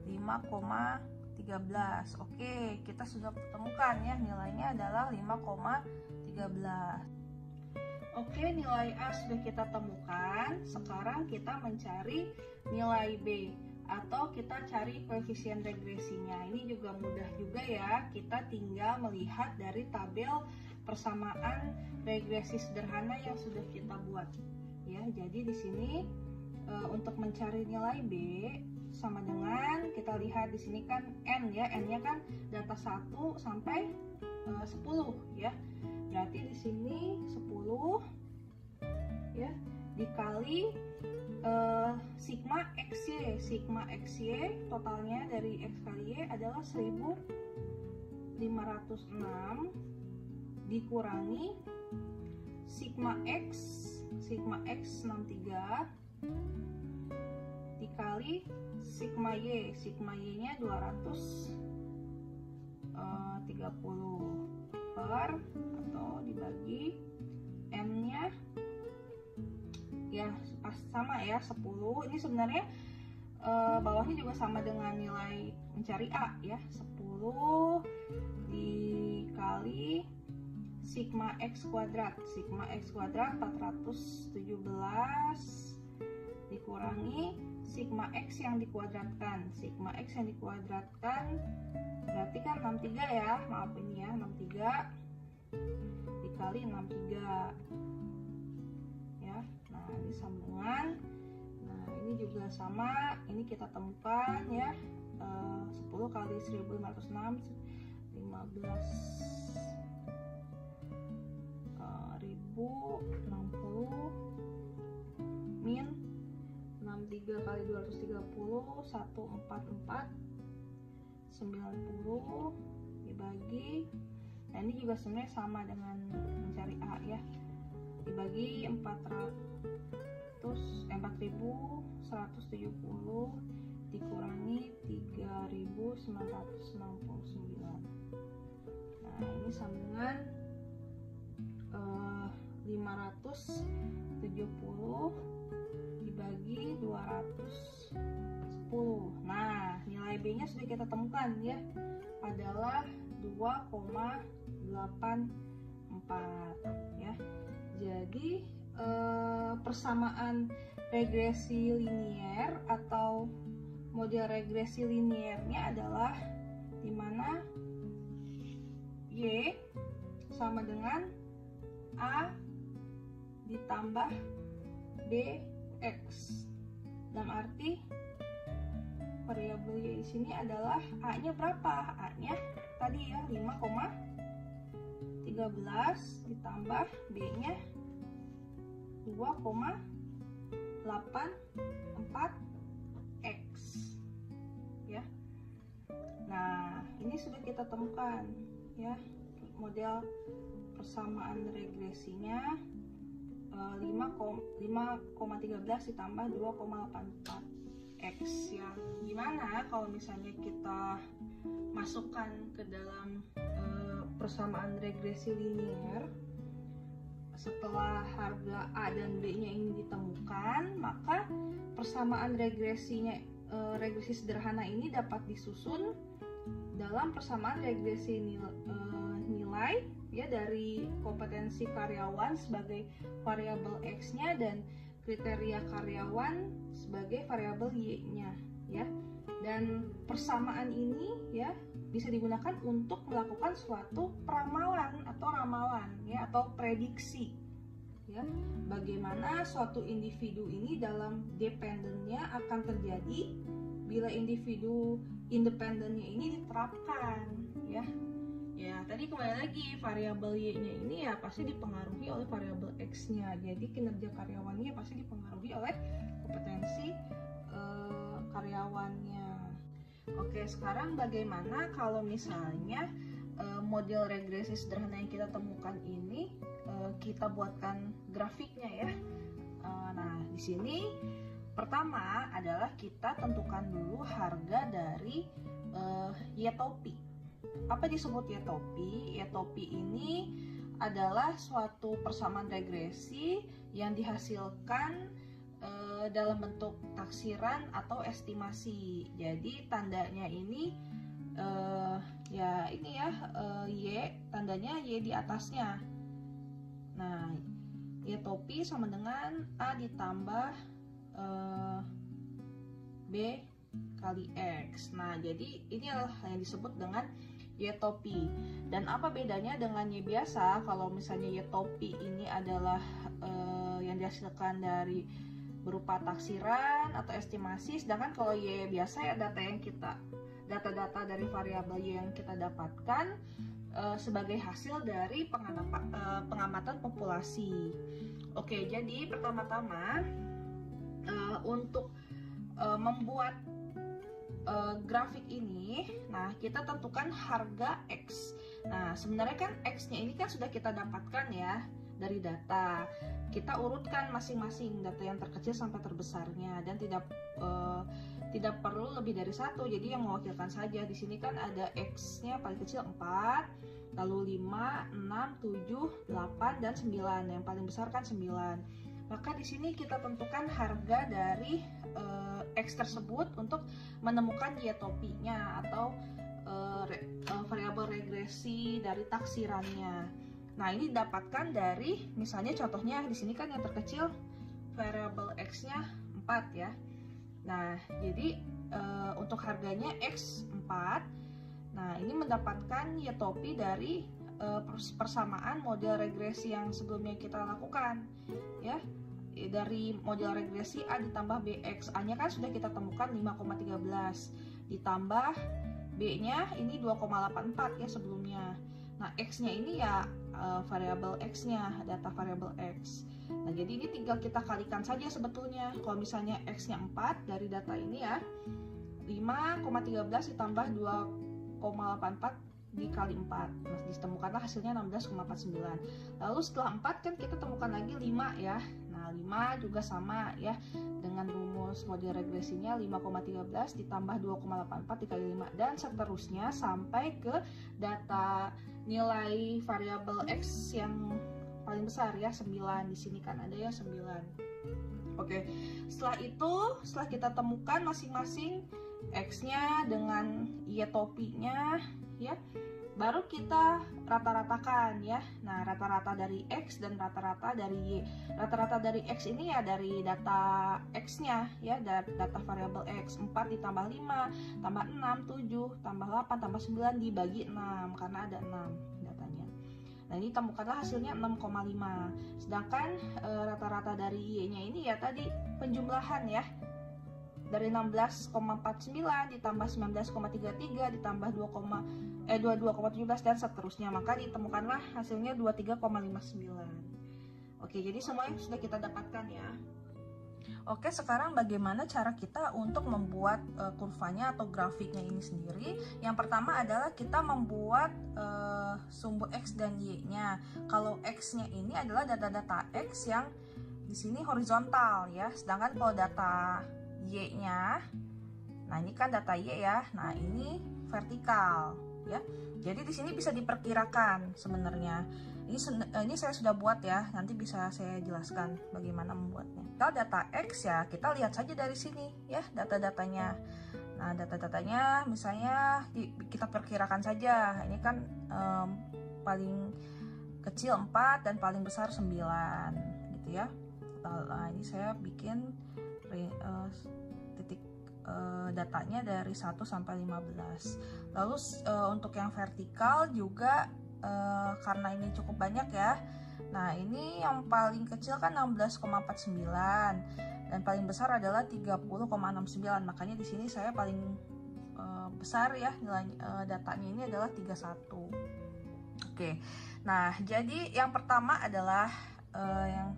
5,13. Oke, kita sudah temukan ya, nilainya adalah 5,13. Oke, nilai A sudah kita temukan. Sekarang kita mencari nilai B, atau kita cari koefisien regresinya. Ini juga mudah juga ya. Kita tinggal melihat dari tabel persamaan regresi sederhana yang sudah kita buat. Ya, jadi di sini untuk mencari nilai B sama dengan, kita lihat di sini kan N ya, N-nya kan data 1 sampai 10 ya. Berarti di sini 10 ya dikali sigma XY. Sigma XY totalnya dari X kali Y adalah 1506 dikurangi sigma X 63 dikali sigma Y. Sigma Y-nya 230 per, atau dibagi M-nya ya sama ya 10. Ini sebenarnya bawahnya juga sama dengan nilai mencari A ya, 10 dikali sigma X kuadrat. Sigma X kuadrat 417 dikurangi sigma X yang dikuadratkan. Sigma X yang dikuadratkan berarti kan 63 ya, maaf ini ya, 63 dikali 63 ya. Nah, ini sambungan. Nah, ini juga sama, ini kita temukan ya, 10 kali 1506 15.060 min 63 kali 230 144 90 dibagi, nah ini juga sebenarnya sama dengan mencari A ya, dibagi 4.170 dikurangi 3.969. Nah, ini sambungan 570 dibagi 210. Nah, nilai B-nya sudah kita temukan ya, adalah 2,84 ya. Jadi persamaan regresi linier atau model regresi liniernya adalah dimana Y sama dengan A ditambah BX. Dalam arti variabel Y di sini adalah A-nya berapa? A-nya tadi ya 5,13 ditambah B-nya 2,84X ya. Nah, ini sudah kita temukan ya, model persamaan regresinya 5,13 ditambah 2,84X ya. Gimana kalau misalnya kita masukkan ke dalam persamaan regresi linier? Setelah harga A dan B-nya ini ditemukan, maka persamaan regresi sederhana ini dapat disusun dalam persamaan regresi nilai ya dari kompetensi karyawan sebagai variabel X-nya dan kriteria karyawan sebagai variabel Y-nya ya. Dan persamaan ini ya bisa digunakan untuk melakukan suatu peramalan atau ramalan ya, atau prediksi ya. Bagaimana suatu individu ini dalam dependennya akan terjadi bila individu independennya ini diterapkan, ya. Ya, tadi kembali lagi variabel Y-nya ini ya pasti dipengaruhi oleh variabel X-nya. Jadi kinerja karyawannya pasti dipengaruhi oleh kompetensi karyawannya. Oke, sekarang bagaimana kalau misalnya model regresi sederhana yang kita temukan ini kita buatkan grafiknya ya. Nah, di sini pertama adalah kita tentukan dulu harga dari Y-topi. Apa disebut Y-topi? Y-topi ini adalah suatu persamaan regresi yang dihasilkan dalam bentuk taksiran atau estimasi. Jadi tandanya ini Y, tandanya Y di atasnya. Nah, Y-topi sama dengan A ditambah B kali X. Nah, jadi ini adalah yang disebut dengan Y-topi. Dan apa bedanya dengan Y biasa? Kalau misalnya Y-topi ini adalah yang dihasilkan dari berupa taksiran atau estimasi, sedangkan kalau Y biasa ya data-data dari variabel Y yang kita dapatkan sebagai hasil dari pengamatan populasi. Oke, jadi pertama-tama untuk membuat grafik ini, nah kita tentukan harga X. Nah, sebenarnya kan X-nya ini kan sudah kita dapatkan ya dari data. Kita urutkan masing-masing data yang terkecil sampai terbesarnya dan tidak perlu lebih dari satu, jadi yang mewakilkan saja. Di sini kan ada X-nya paling kecil 4, lalu 5, 6, 7, 8, dan 9. Yang paling besar kan 9. Maka di sini kita tentukan harga dari X tersebut untuk menemukan Y-topinya atau variabel regresi dari taksirannya. Nah, ini didapatkan dari, misalnya contohnya di sini kan yang terkecil variabel X-nya 4 ya. Nah, jadi untuk harganya X 4. Nah, ini mendapatkan Y-topi dari persamaan model regresi yang sebelumnya kita lakukan ya. Dari model regresi A ditambah BX. A-nya kan sudah kita temukan 5,13 ditambah B-nya ini 2,84 ya sebelumnya. Nah, X-nya ini ya variabel X-nya, data variabel X. Nah, jadi ini tinggal kita kalikan saja sebetulnya. Kalau misalnya X-nya 4 dari data ini ya, 5,13 ditambah 2,84 dikali 4. Nah, ditemukanlah hasilnya 16,49. Lalu setelah 4 kan kita temukan lagi 5 ya. Nah, 5 juga sama ya. Dengan rumus model regresinya 5,13 ditambah 2,84 dikali 5 dan seterusnya sampai ke data nilai variabel X yang paling besar ya, 9. Di sini kan ada ya 9. Oke. Setelah kita temukan masing-masing X-nya dengan Y-topinya ya, baru kita rata-ratakan ya. Nah, rata-rata dari X dan rata-rata dari Y. Rata-rata dari X ini ya dari data X-nya ya, data variabel X. 4 ditambah 5 tambah 6, 7 tambah 8 tambah 9 dibagi 6 karena ada 6 datanya. Nah, ini temukanlah hasilnya 6,5. Sedangkan rata-rata dari Y-nya ini ya tadi penjumlahan ya. Dari 16,49 ditambah 19,33 ditambah 22,17 dan seterusnya, maka ditemukanlah hasilnya 23,59. Oke, jadi semuanya sudah kita dapatkan ya. Oke, sekarang bagaimana cara kita untuk membuat kurvanya atau grafiknya ini sendiri? Yang pertama adalah kita membuat sumbu X dan Y-nya. Kalau X-nya ini adalah data-data X yang di sini horizontal ya, sedangkan kalau data Y-nya, nah ini kan data Y ya, nah ini vertikal ya. Jadi di sini bisa diperkirakan sebenarnya. Ini saya sudah buat ya, nanti bisa saya jelaskan bagaimana membuatnya. Kalau data X ya, kita lihat saja dari sini ya data-datanya. Nah, data-datanya misalnya kita perkirakan saja. Ini kan paling kecil 4 dan paling besar 9 gitu ya. Nah, ini saya bikin titik datanya dari 1 sampai 15. Lalu untuk yang vertikal juga karena ini cukup banyak ya. Nah, ini yang paling kecil kan 16,49 dan paling besar adalah 30,69. Makanya di sini saya paling besar ya nilai datanya ini adalah 31. Oke. Nah, jadi yang pertama adalah yang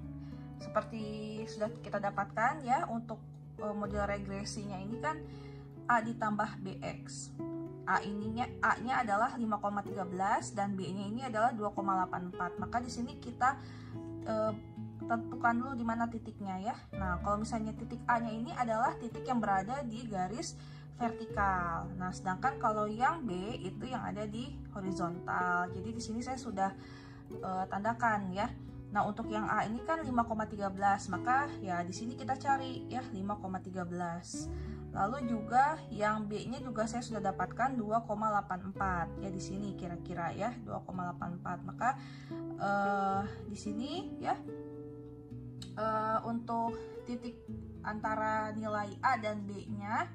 seperti sudah kita dapatkan ya, untuk model regresinya ini kan A ditambah BX. A-nya adalah 5,13 dan B-nya ini adalah 2,84. Maka di sini kita tentukan dulu di mana titiknya ya. Nah, kalau misalnya titik A-nya ini adalah titik yang berada di garis vertikal. Nah, sedangkan kalau yang B itu yang ada di horizontal. Jadi di sini saya sudah tandakan ya. Nah, untuk yang A ini kan 5,13, maka ya di sini kita cari ya 5,13. Lalu juga yang B-nya juga saya sudah dapatkan 2,84 ya di sini kira-kira ya 2,84. Maka di sini ya untuk titik antara nilai A dan B-nya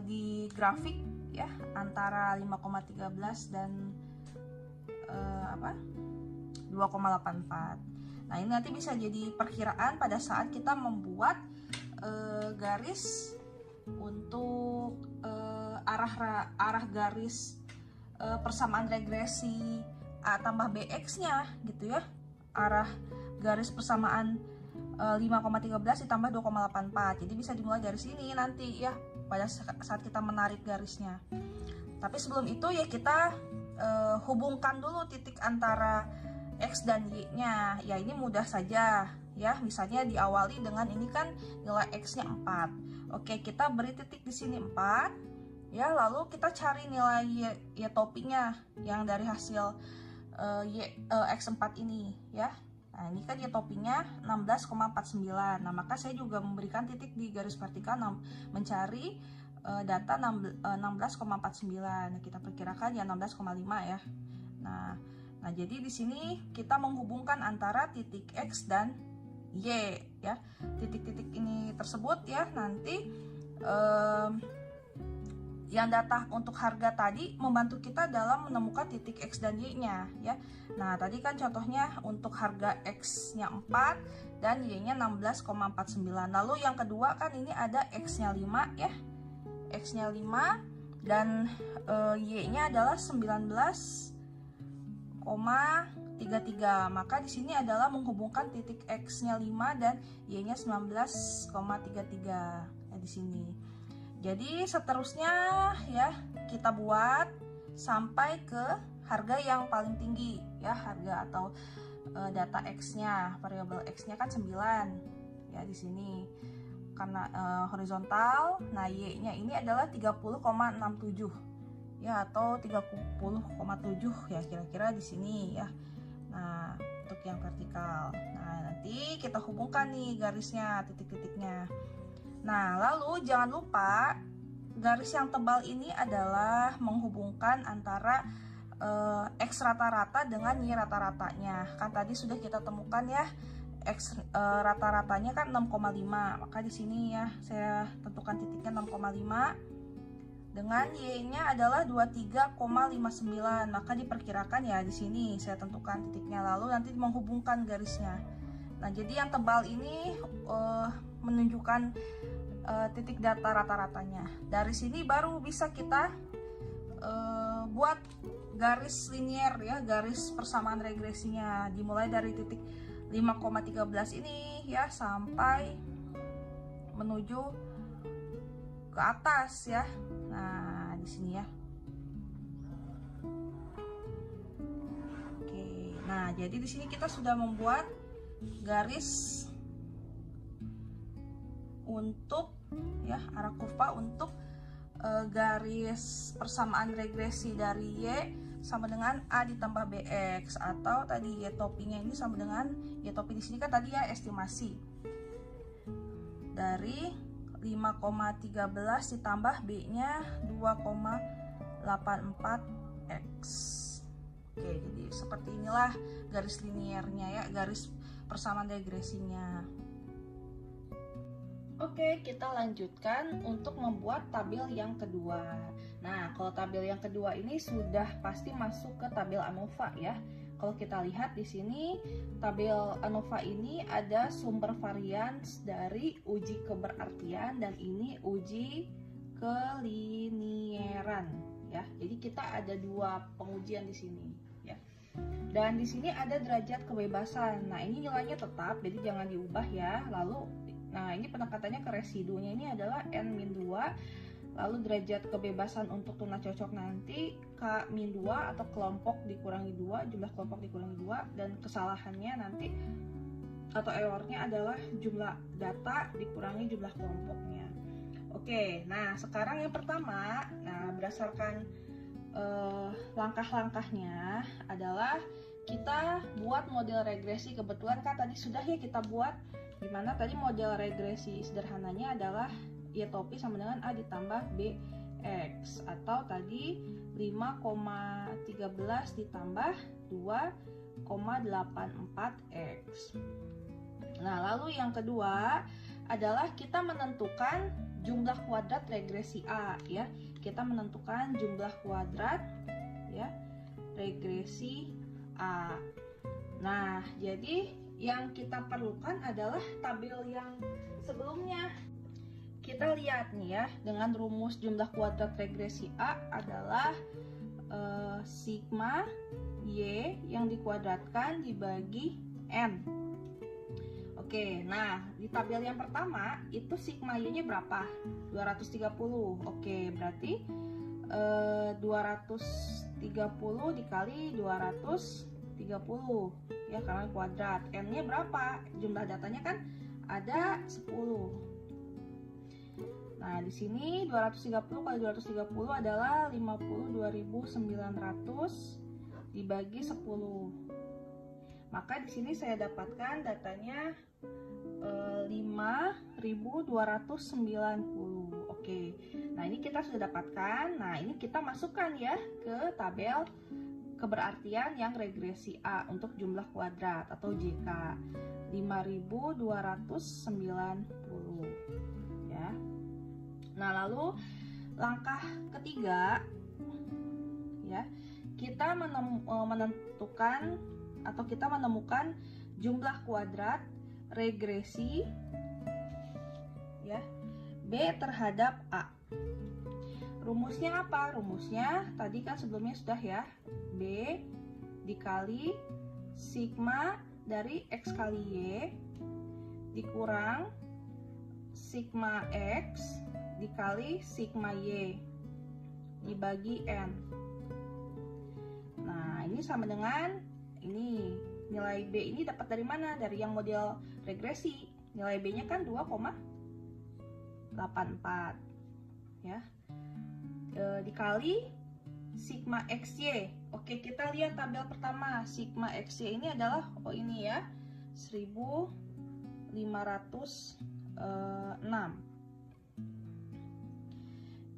di grafik ya antara 5,13 dan 2,84. Nah, ini nanti bisa jadi perkiraan pada saat kita membuat garis untuk arah garis persamaan regresi A tambah BX-nya gitu ya. Arah garis persamaan 5,13 ditambah 2,84. Jadi bisa dimulai dari sini nanti ya pada saat kita menarik garisnya. Tapi sebelum itu ya kita hubungkan dulu titik antara X dan Y-nya. Ya ini mudah saja ya. Misalnya diawali dengan ini kan nilai X-nya 4. Oke, kita beri titik di sini 4. Ya, lalu kita cari nilai Y topinya yang dari hasil X4 ini ya. Nah, ini kan Y topinya 16,49. Nah, maka saya juga memberikan titik di garis vertikal mencari data 16,49. Nah, kita perkirakan ya 16,5 ya. Nah, jadi di sini kita menghubungkan antara titik X dan Y ya. Titik-titik ini tersebut ya nanti yang data untuk harga tadi membantu kita dalam menemukan titik X dan Y-nya ya. Nah, tadi kan contohnya untuk harga X-nya 4 dan Y-nya 16,49. Lalu yang kedua kan ini ada X-nya 5 ya. X-nya 5 dan Y-nya adalah 19,33. Maka di sini adalah menghubungkan titik X-nya 5 dan Y-nya 19,33 ya di sini. Jadi seterusnya ya kita buat sampai ke harga yang paling tinggi ya, harga atau data X-nya, variabel X-nya kan 9 ya di sini. Karena horizontal, nah Y-nya ini adalah 30,67 ya atau 30,7 ya kira-kira di sini ya. Nah, untuk yang vertikal. Nah, nanti kita hubungkan nih garisnya, titik-titiknya. Nah, lalu jangan lupa garis yang tebal ini adalah menghubungkan antara X rata-rata dengan Y rata-ratanya. Kan tadi sudah kita temukan ya, X rata-ratanya kan 6,5. Maka di sini ya saya tentukan titiknya 6,5 dengan Y-nya adalah 23,59. Maka diperkirakan ya di sini saya tentukan titiknya, lalu nanti menghubungkan garisnya. Nah, jadi yang tebal ini menunjukkan titik data rata-ratanya. Dari sini baru bisa kita buat garis linier ya, garis persamaan regresinya. Dimulai dari titik 5,13 ini ya sampai menuju ke atas ya. Nah, di sini ya. Oke. Nah, jadi di sini kita sudah membuat garis untuk ya arah kurva untuk garis persamaan regresi dari Y sama dengan A ditambah BX, atau tadi Y topinya ini sama dengan Y topi di sini kan tadi ya estimasi dari 5,13 ditambah B-nya 2,84X. Oke, jadi seperti inilah garis liniernya ya, garis persamaan regresinya. Oke, kita lanjutkan untuk membuat tabel yang kedua. Nah, kalau tabel yang kedua ini sudah pasti masuk ke tabel ANOVA ya. Kalau kita lihat di sini, tabel ANOVA ini ada sumber varians dari uji keberartian dan ini uji kelinieran ya. Jadi kita ada dua pengujian di sini ya. Dan di sini ada derajat kebebasan. Nah, ini nilainya tetap, jadi jangan diubah ya. Lalu nah, ini pendekatannya ke residunya ini adalah N-2, lalu derajat kebebasan untuk tuna cocok nanti K-2 atau kelompok dikurangi 2, jumlah kelompok dikurangi 2, dan kesalahannya nanti atau errornya adalah jumlah data dikurangi jumlah kelompoknya. Oke, nah sekarang yang pertama, nah berdasarkan langkah-langkahnya adalah kita buat model regresi. Kebetulan kan tadi sudah ya kita buat, dimana tadi model regresi sederhananya adalah Y topi sama dengan A ditambah BX, atau tadi 5,13 ditambah 2,84X. Nah, lalu yang kedua adalah kita menentukan jumlah kuadrat regresi A ya. Kita menentukan jumlah kuadrat ya regresi A. Nah, jadi yang kita perlukan adalah tabel yang sebelumnya. Kita lihat nih ya, dengan rumus jumlah kuadrat regresi A adalah sigma Y yang dikuadratkan dibagi N. Oke, nah di tabel yang pertama itu sigma Y-nya berapa? 230. Oke, berarti 230 dikali 230 ya, karena kuadrat. N-nya berapa? Jumlah datanya kan ada 10. Nah, di sini 230 kali 230 adalah 52.900 dibagi 10. Maka di sini saya dapatkan datanya 5.290. Oke. Nah, ini kita sudah dapatkan. Nah, ini kita masukkan ya ke tabel keberartian yang regresi A untuk jumlah kuadrat atau JK 5.290 ya. Nah, lalu langkah ketiga ya, kita menentukan atau kita menemukan jumlah kuadrat regresi ya B terhadap A. Rumusnya apa? Rumusnya tadi kan sebelumnya sudah ya, B dikali sigma dari X kali Y dikurang sigma X dikali sigma Y dibagi N. Nah, ini sama dengan ini. Nilai B ini dapat dari mana? Dari yang model regresi. Nilai B-nya kan 2,84 ya. Dikali sigma XY. Oke, kita lihat tabel pertama. Sigma XY ini adalah ini ya, 1506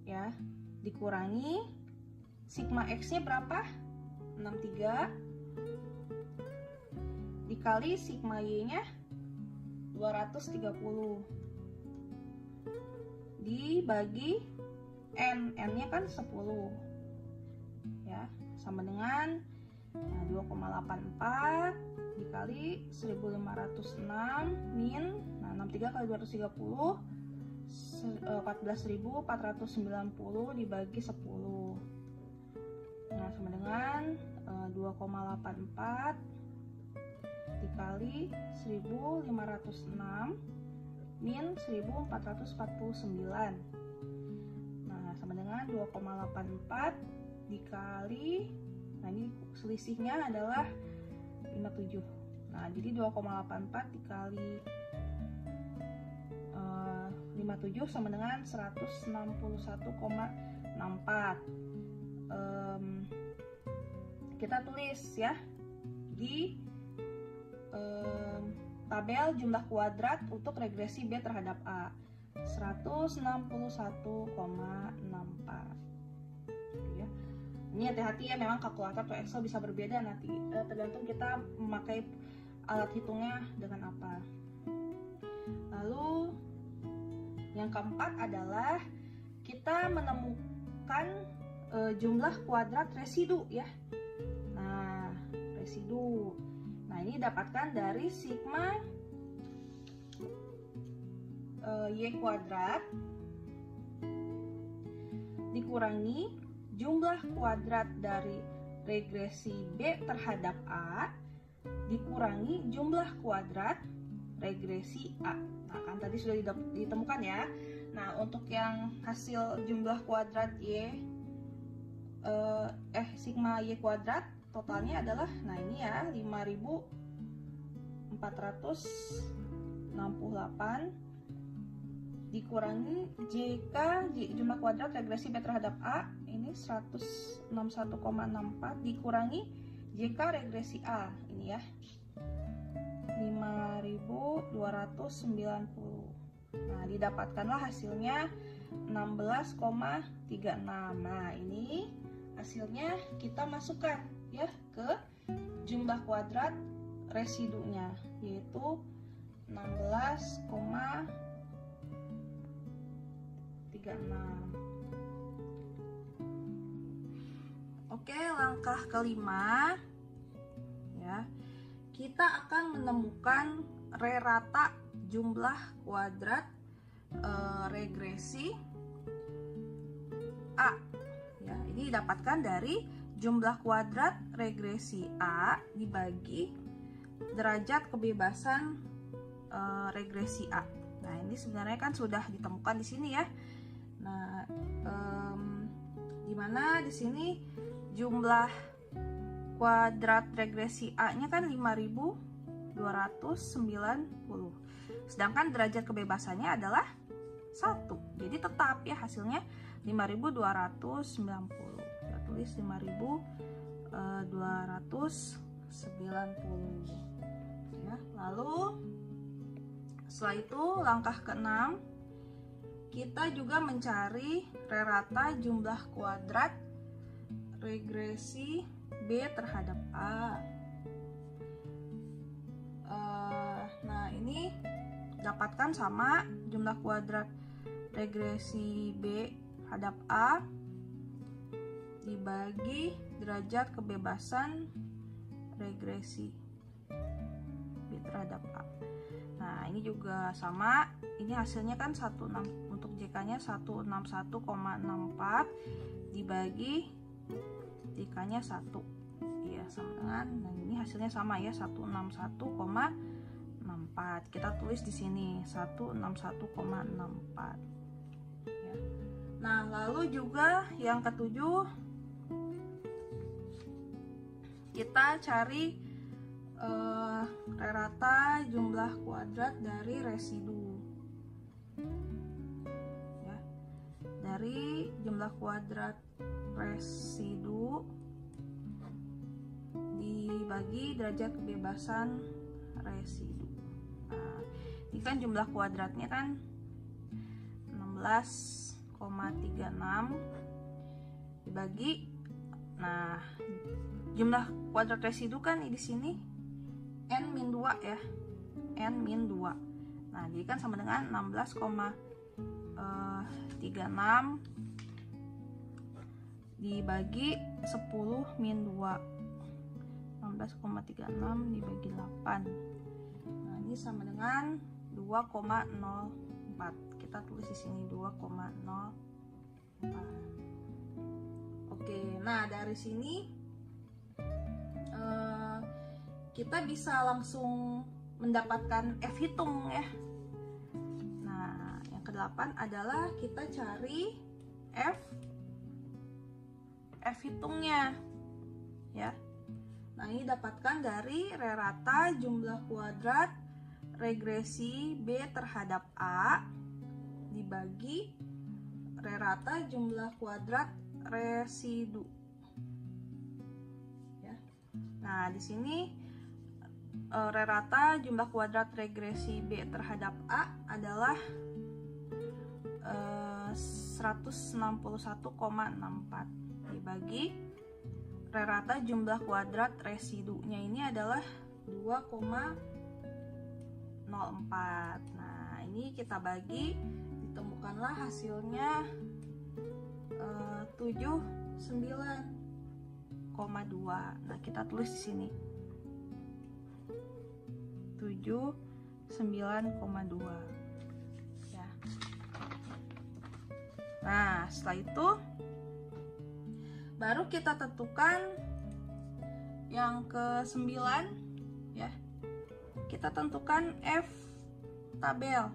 ya, dikurangi sigma X-nya berapa? 63 dikali sigma Y-nya 230 dibagi N. N-nya kan 10 ya, sama dengan 2,84 dikali 1506 min 63 kali 230 14.490 dibagi 10. Nah, sama dengan 2,84 dikali 1506 min 1449. Nah, sama dengan 2,84 dikali, nah ini selisihnya adalah 57. Nah, jadi 2,84 dikali 57 sama dengan 161,64. Kita tulis ya di tabel jumlah kuadrat untuk regresi B terhadap A, 161,64 ya. Ini hati-hati ya, memang kalkulator atau Excel bisa berbeda nanti, tergantung kita memakai alat hitungnya dengan apa. Lalu Yang keempat adalah kita menemukan jumlah kuadrat residu ya. Nah, residu. Nah, ini dapatkan dari sigma Y kuadrat dikurangi jumlah kuadrat dari regresi B terhadap A dikurangi jumlah kuadrat regresi A. Nah, kan tadi sudah ditemukan ya. Nah, untuk yang hasil jumlah kuadrat sigma Y kuadrat totalnya adalah, nah ini ya, 5468 dikurangi JK jumlah kuadrat regresi B terhadap A ini 161,64 dikurangi JK regresi A ini ya 5290. Nah, didapatkanlah hasilnya 16,36. Nah, ini hasilnya kita masukkan ya ke jumlah kuadrat residunya, yaitu 16,36. Oke, langkah kelima ya. Kita akan menemukan rata jumlah kuadrat regresi A. Ya, ini didapatkan dari jumlah kuadrat regresi A dibagi derajat kebebasan regresi A. Nah, ini sebenarnya kan sudah ditemukan di sini ya. Nah, dimana di sini jumlah kuadrat regresi A-nya kan 5290. Sedangkan derajat kebebasannya adalah 1. Jadi tetap ya hasilnya 5290. Kita tulis 5290. Ya, lalu setelah itu langkah ke-6, kita juga mencari rata jumlah kuadrat regresi B terhadap A. Nah, ini dapatkan sama jumlah kuadrat regresi B terhadap A dibagi derajat kebebasan regresi B terhadap A. Nah, ini juga sama. Ini hasilnya kan 16, untuk JK-nya 161,64 dibagi JK-nya 1. Ya, sama dengan, nah ini hasilnya sama ya, 161,64. Kita tulis di sini 161,64. Ya. Nah, lalu juga yang ketujuh, kita cari rata jumlah kuadrat dari residu ya. Dari jumlah kuadrat residu dibagi derajat kebebasan residu. Nah, ini kan jumlah kuadratnya kan 16,36 dibagi, nah jumlah kuadrat residu kan di sini N-2 ya, N-2. Nah, jadi kan sama dengan 16,36 dibagi 10 min 2. 16,36 dibagi 8. Nah, ini sama dengan 2,04. Kita tulis di sini 2,04. Oke, nah dari sini kita bisa langsung mendapatkan F hitung ya. Nah, yang ke-8 adalah kita cari F hitungnya ya. Nah, ini dapatkan dari rata jumlah kuadrat regresi B terhadap A dibagi rata jumlah kuadrat residu ya. Nah, di sini rata jumlah kuadrat regresi B terhadap A adalah 161,64 dibagi rata jumlah kuadrat residunya ini adalah 2,04. Nah, ini kita bagi, temukanlah hasilnya 79,2. Nah, kita tulis di sini 79,2 ya. Nah, setelah itu baru kita tentukan yang ke-9 ya. Kita tentukan F tabel.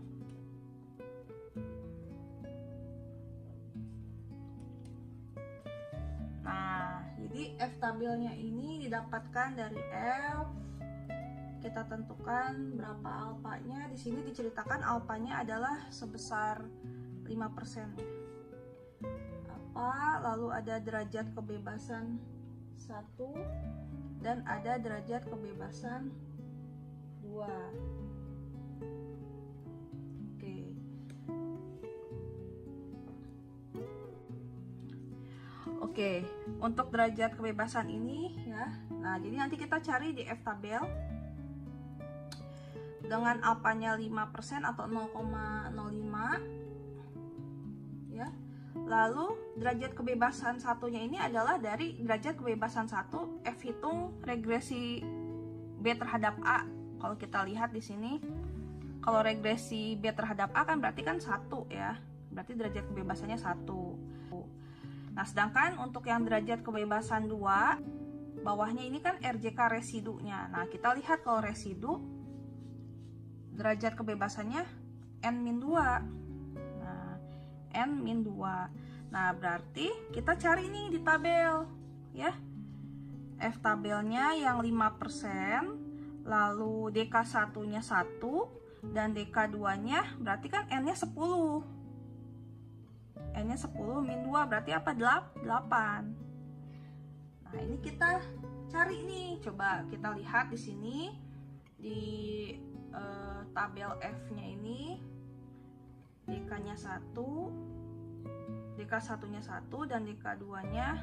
Nah, jadi F tabelnya ini didapatkan dari F. Kita tentukan berapa alfanya. Di sini diceritakan alfanya adalah sebesar 5%. Alfa, lalu ada derajat kebebasan 1 dan ada derajat kebebasan 2. Oke, untuk derajat kebebasan ini ya. Nah, jadi nanti kita cari di F tabel dengan alfanya 5% atau 0,05 ya. Lalu derajat kebebasan satunya ini adalah dari derajat kebebasan 1 F hitung regresi B terhadap A. Kalau kita lihat di sini, kalau regresi B terhadap A kan berarti kan 1 ya. Berarti derajat kebebasannya 1. Nah, sedangkan untuk yang derajat kebebasan 2, bawahnya ini kan RJK residunya. Nah, kita lihat kalau residu, derajat kebebasannya N-2. Nah, N-2. Nah, berarti kita cari nih di tabel, ya. F tabelnya yang 5%, lalu DK1-nya 1, dan DK2-nya berarti kan N-nya 10. N-nya 10 min 2 berarti apa? 8. Nah, ini kita cari nih. Coba kita lihat di sini di tabel F-nya ini DK-nya 1, DK1-nya 1 dan DK2-nya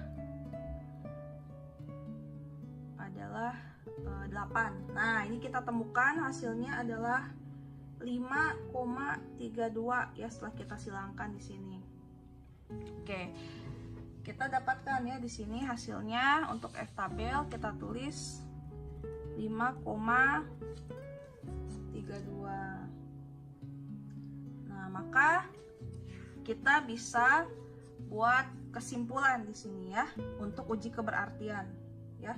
adalah 8. Nah, ini kita temukan hasilnya adalah 5,32 ya setelah kita silangkan di sini. Oke, kita dapatkan ya di sini hasilnya untuk F tabel kita tulis 5,32. Nah, maka kita bisa buat kesimpulan di sini ya untuk uji keberartian ya,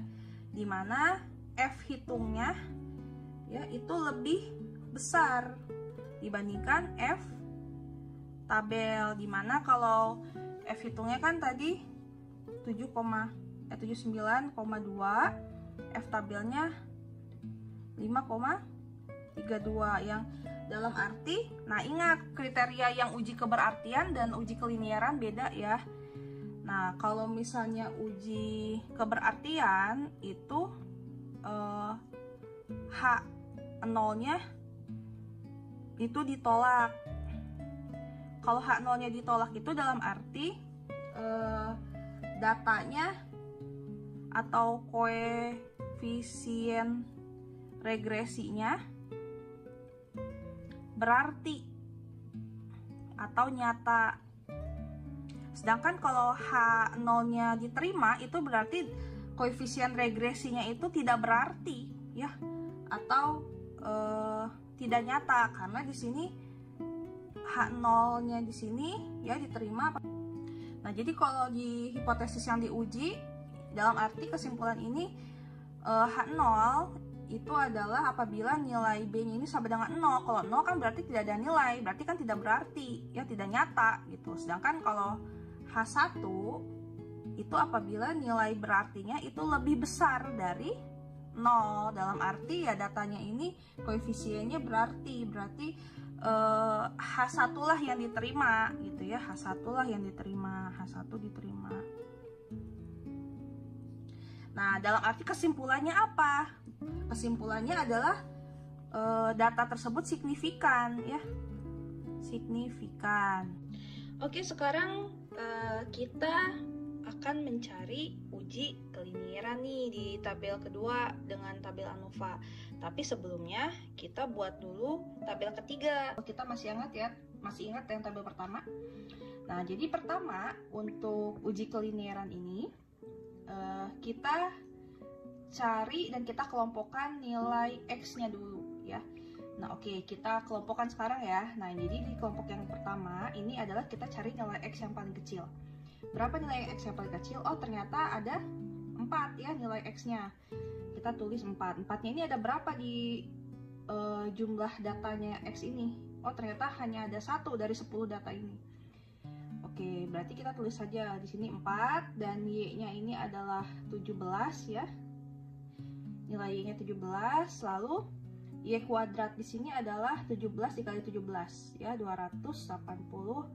dimana F hitungnya ya itu lebih besar dibandingkan F tabel, dimana kalau F hitungnya kan tadi 79,2, F tabelnya 5,32 yang dalam arti, nah ingat kriteria yang uji keberartian dan uji kelinearan beda ya. Nah, kalau misalnya uji keberartian itu H0-nya itu ditolak. Kalau H0-nya ditolak itu dalam arti datanya atau koefisien regresinya berarti atau nyata. Sedangkan kalau H0-nya diterima itu berarti koefisien regresinya itu tidak berarti ya, atau tidak nyata karena di sini H0-nya di sini ya diterima. Nah, jadi kalau di hipotesis yang diuji dalam arti kesimpulan ini H0 itu adalah apabila nilai B-nya ini sama dengan 0. Kalau 0 kan berarti tidak ada nilai, berarti kan tidak berarti ya, tidak nyata gitu. Sedangkan kalau H1 itu apabila nilai berartinya itu lebih besar dari 0, dalam arti ya datanya ini koefisiennya berarti H1 lah yang diterima gitu ya, H1 lah yang diterima, H1 diterima. Nah, dalam arti kesimpulannya apa? Kesimpulannya adalah data tersebut signifikan ya, signifikan. Oke, sekarang kita akan mencari uji kelinearan nih di tabel kedua dengan tabel ANOVA. Tapi sebelumnya kita buat dulu tabel ketiga. Kita masih ingat ya Masih ingat yang tabel pertama? Nah, jadi pertama untuk uji kelinearan ini kita cari dan kita kelompokkan nilai X-nya dulu ya. Nah, oke, kita kelompokkan sekarang ya. Nah, jadi di kelompok yang pertama ini adalah kita cari nilai X yang paling kecil. Berapa nilai X yang paling kecil? Oh, ternyata ada 4 ya nilai X-nya. Kita tulis 4. 4-nya ini ada berapa di jumlah datanya X ini? Oh, ternyata hanya ada 1 dari 10 data ini. Oke, berarti kita tulis saja di sini 4 dan Y-nya ini adalah 17 ya. Nilai Y-nya 17, lalu Y kuadrat di sini adalah 17 dikali 17 ya, 289.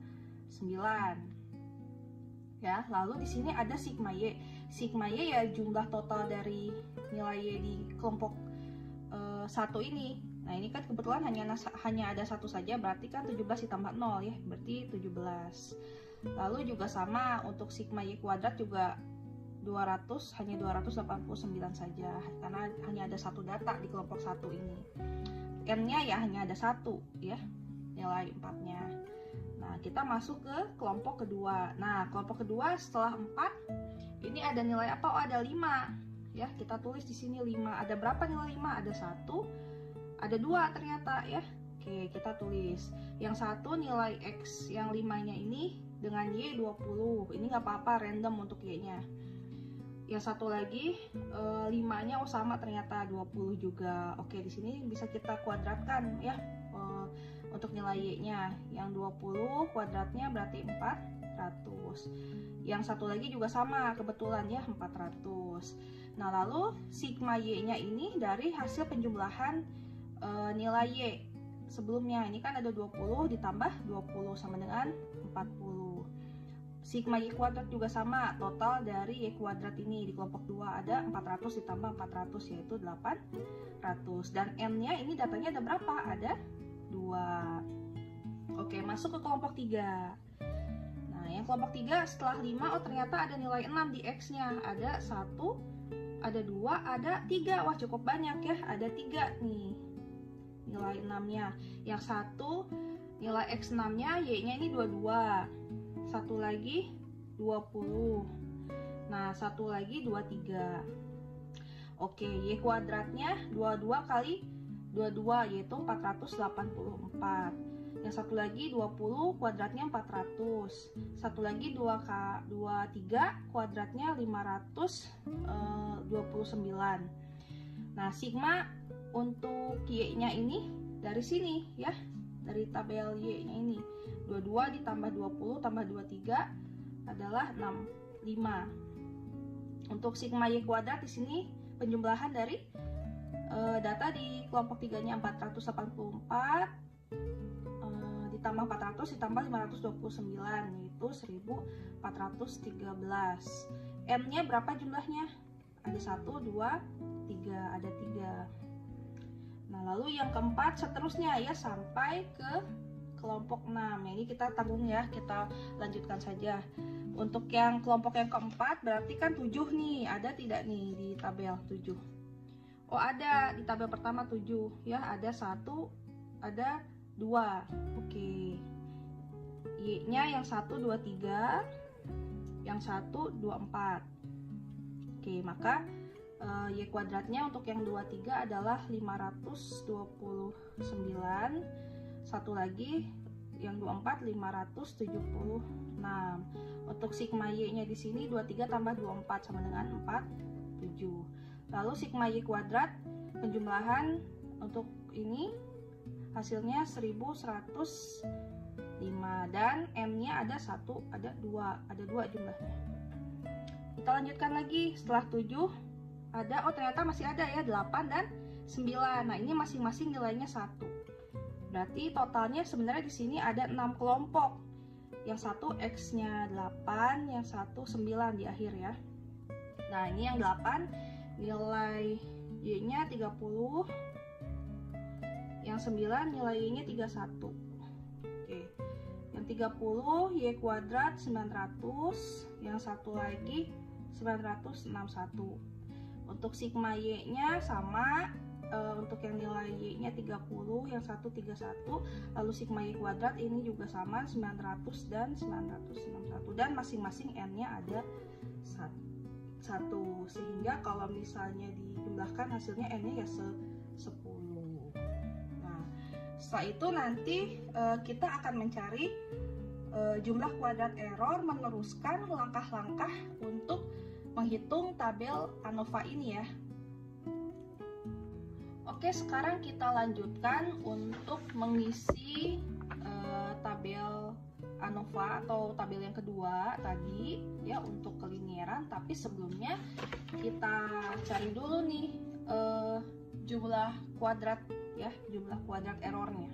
Ya, lalu di sini ada sigma Y. Sigma Y ya jumlah total dari nilai Y di kelompok 1 ini. Nah, ini kan kebetulan hanya ada 1 saja, berarti kan 17 ditambah 0 ya, berarti 17. Lalu juga sama untuk sigma Y kuadrat juga 200, hanya 289 saja karena hanya ada 1 data di kelompok 1 ini. N-nya ya hanya ada 1 ya, nilai 4-nya. Nah, kita masuk ke kelompok kedua. Nah, kelompok kedua setelah 4 ini ada nilai apa? Oh, ada 5. Ya, kita tulis di sini 5. Ada berapa nilai 5? Ada 1, ada 2 ternyata ya. Oke, kita tulis. Yang 1 nilai X yang 5-nya ini dengan Y 20. Ini nggak apa-apa, random untuk Y-nya. Yang 1 lagi 5-nya oh sama ternyata 20 juga. Oke, di sini bisa kita kuadratkan ya untuk nilai Y-nya. Yang 20 kuadratnya berarti 400. Yang 1 lagi juga sama kebetulan ya, 400. Nah, lalu sigma Y-nya ini dari hasil penjumlahan nilai Y sebelumnya. Ini kan ada 20 ditambah 20 sama dengan 40. Sigma Y kuadrat juga sama, total dari Y kuadrat ini di kelompok 2 ada 400 ditambah 400 yaitu 800. Dan N-nya ini datanya ada berapa? Ada 2. Oke, masuk ke kelompok 3. Nah, yang kelompok 3 setelah 5, oh ternyata ada nilai 6 di X-nya. Ada 1, ada 2, ada 3. Wah, cukup banyak ya, ada 3 nih nilai 6-nya. Yang 1 nilai X6-nya, Y-nya ini 22. 1 lagi 20. Nah, 1 lagi 23. Oke, Y kuadratnya 22 kali 22 yaitu 484. Yang 1 lagi 20 kuadratnya 400. 1 lagi 23 kuadratnya 529. Nah, sigma untuk Y-nya ini dari sini ya. Dari tabel Y-nya ini 22 ditambah 20 tambah 23 adalah 65. Untuk sigma Y kuadrat di sini penjumlahan dari data di kelompok 3-nya 484 ditambah 400 ditambah 529 yaitu 1413. M-nya berapa jumlahnya? Ada 1, 2, 3, ada 3. Nah, lalu yang keempat seterusnya ya sampai ke kelompok 6. Ini kita tanggung ya, kita lanjutkan saja. Untuk yang kelompok yang keempat berarti kan 7 nih, ada tidak nih di tabel 7? Oh, ada di tabel pertama 7 ya, ada 1, ada 2. Oke. Y-nya yang 1 23, yang 1 24. Oke, maka Y kuadratnya untuk yang 23 adalah 529. Satu lagi yang 24 576. Untuk sigma Y-nya di sini 23 tambah 24 sama dengan 47. Lalu sigma Y kuadrat penjumlahan untuk ini hasilnya 1105 dan M-nya ada 1, ada 2, ada 2 jumlahnya. Kita lanjutkan lagi setelah 7 ada, oh ternyata masih ada ya 8 dan 9. Nah, ini masing-masing nilainya 1. Berarti totalnya sebenarnya di sini ada 6 kelompok. Yang satu X-nya 8, yang satu 9 di akhir ya. Nah, ini yang 8 nilai Y-nya 30. Yang 9 nilai Y-nya 31. Oke. Yang 30 Y kuadrat 900, yang satu lagi 961. Untuk sigma Y-nya sama untuk yang nilai Y-nya 30, yang satu 31, lalu sigma Y kuadrat ini juga sama 900 dan 961, dan masing-masing N-nya ada 1, sehingga kalau misalnya dijumlahkan hasilnya N-nya ya 10. Nah, setelah itu nanti kita akan mencari jumlah kuadrat error, meneruskan langkah-langkah untuk menghitung tabel ANOVA ini ya. Oke, sekarang kita lanjutkan untuk mengisi tabel ANOVA atau tabel yang kedua tadi ya untuk kelinieran. Tapi sebelumnya kita cari dulu nih jumlah kuadrat ya, jumlah kuadrat errornya.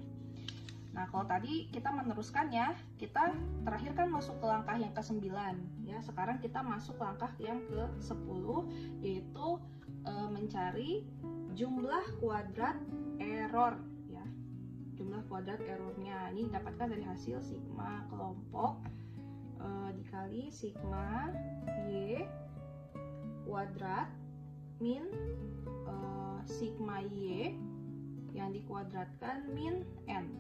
Nah, kalau tadi kita meneruskan ya, kita terakhir kan masuk ke langkah yang ke-9 ya. Sekarang kita masuk langkah yang ke-10, yaitu mencari jumlah kuadrat error ya. Jumlah kuadrat errornya ini didapatkan dari hasil sigma kelompok dikali sigma Y kuadrat min sigma Y yang dikuadratkan min N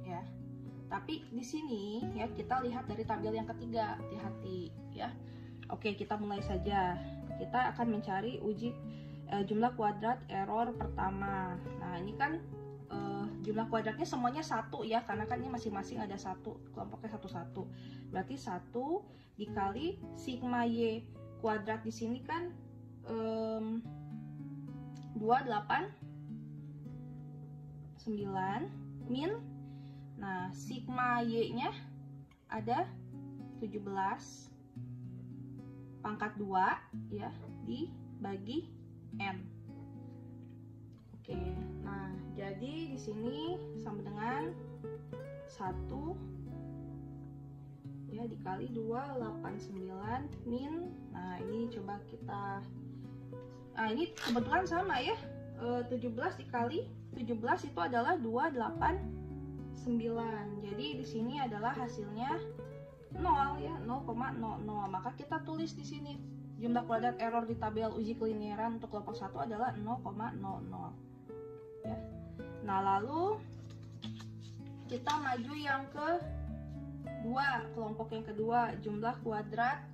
ya. Tapi di sini ya kita lihat dari tabel yang ketiga, hati-hati ya. Oke, kita mulai saja. Kita akan mencari jumlah kuadrat error pertama. Nah, ini kan jumlah kuadratnya semuanya 1 ya, karena kan ini masing-masing ada 1, kelompoknya 1-1. Berarti 1 dikali sigma Y kuadrat di sini kan 289 min. Nah, sigma Y-nya ada 17 pangkat 2 ya, dibagi N. Oke, nah jadi di sini sama dengan 1 ya dikali 289 min. Nah, ini coba kita, nah ini kebetulan sama ya, 17 dikali 17 itu adalah 289. Jadi di sini adalah hasilnya 0 ya, 0,00. Maka kita tulis di sini jumlah kuadrat error di tabel uji kelinieran untuk kelompok 1 adalah 0,00 ya. Nah, lalu kita maju yang kedua, kelompok yang kedua, jumlah kuadrat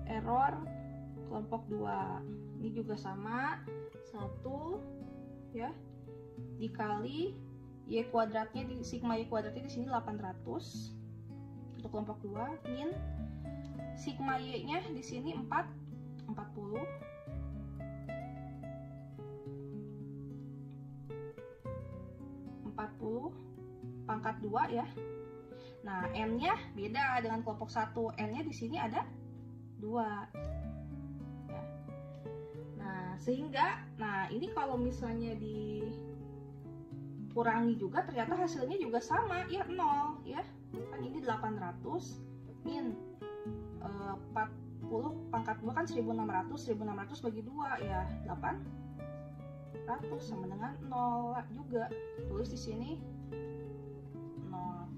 error kelompok 2. Ini juga sama, 1 ya dikali Y kuadratnya di sigma Y kuadratnya di sini 800 untuk kelompok 2 min sigma Y-nya di sini 40 pangkat 2 ya. Nah, N-nya beda dengan kelompok 1. N-nya di sini ada 2 ya. Nah, sehingga ini kalau misalnya dikurangi juga ternyata hasilnya juga sama ya, 0 ya. Kan ini 800 min 40 pangkat 2 kan 1600 bagi 2 ya 800 sama dengan 0 juga. Tulis di sini 0.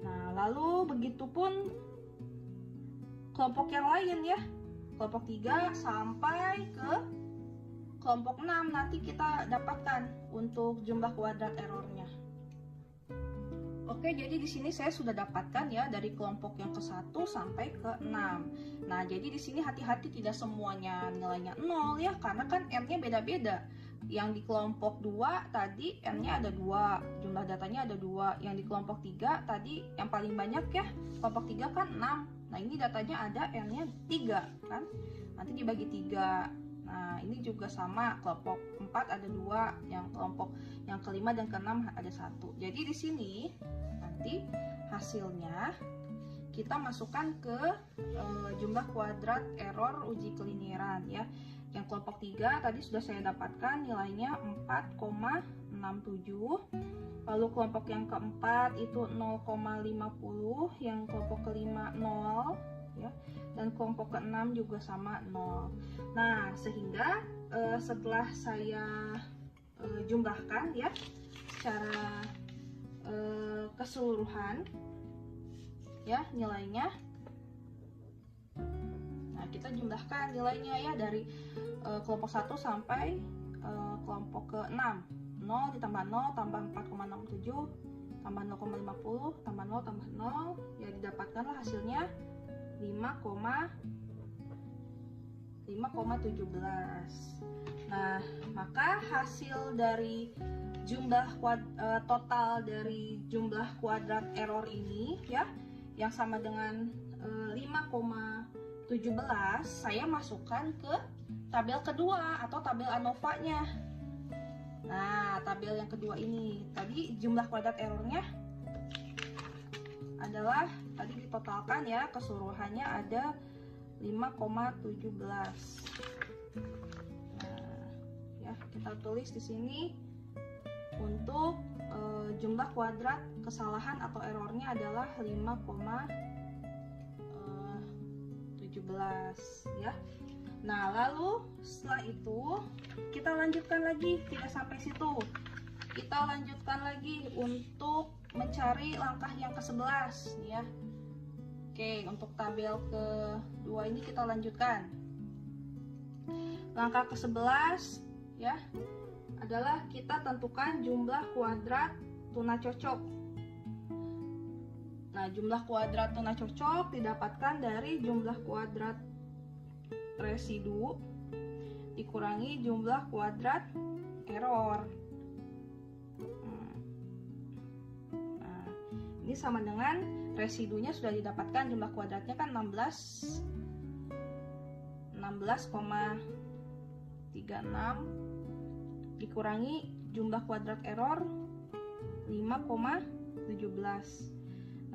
Nah, lalu begitupun kelompok yang lain ya. Kelompok 3 sampai ke kelompok 6 nanti kita dapatkan untuk jumlah kuadrat errornya. Oke, jadi di sini saya sudah dapatkan ya dari kelompok yang ke-1 sampai ke-6. Nah, jadi di sini hati-hati tidak semuanya nilainya 0 ya, karena kan N-nya beda-beda. Yang di kelompok 2 tadi N-nya ada 2, jumlah datanya ada 2. Yang di kelompok 3 tadi yang paling banyak ya, kelompok 3 kan 6. Nah, ini datanya ada N-nya 3 kan. Nanti dibagi 3. Nah, ini juga sama, kelompok 4 ada 2, yang kelompok yang kelima dan keenam ada 1. Jadi di sini nanti hasilnya kita masukkan ke jumlah kuadrat error uji kelinieran ya. Yang kelompok 3 tadi sudah saya dapatkan nilainya 4,67. Lalu kelompok yang keempat itu 0,50, yang kelompok kelima 0 ya, dan kelompok ke-6 juga sama 0. Nah, sehingga setelah saya jumlahkan ya secara keseluruhan ya nilainya, nah Nah, kita jumlahkan nilainya ya dari kelompok 1 sampai kelompok ke-6. 0 ditambah 0 tambah 4,67 tambah 0,50 tambah 0 tambah 0, ya didapatkanlah hasilnya 5,17. Nah, maka hasil dari total dari jumlah kuadrat error ini ya, yang sama dengan 5,17, saya masukkan ke tabel kedua atau tabel ANOVA-nya. Nah, tabel yang kedua ini, tadi jumlah kuadrat errornya adalah, tadi ditotalkan ya, keseluruhannya ada 5,17. Nah, ya kita tulis di sini untuk jumlah kuadrat kesalahan atau errornya adalah 5,17 ya. Nah, lalu setelah itu kita lanjutkan lagi, tidak sampai situ. Kita lanjutkan lagi untuk mencari langkah yang ke-11 ya. Oke, untuk tabel kedua ini kita lanjutkan. Langkah ke-11 ya adalah kita tentukan jumlah kuadrat tuna cocok. Nah, jumlah kuadrat tuna cocok didapatkan dari jumlah kuadrat residu dikurangi jumlah kuadrat error. Nah, ini sama dengan residunya sudah didapatkan, jumlah kuadratnya kan 16,36 dikurangi jumlah kuadrat error 5,17.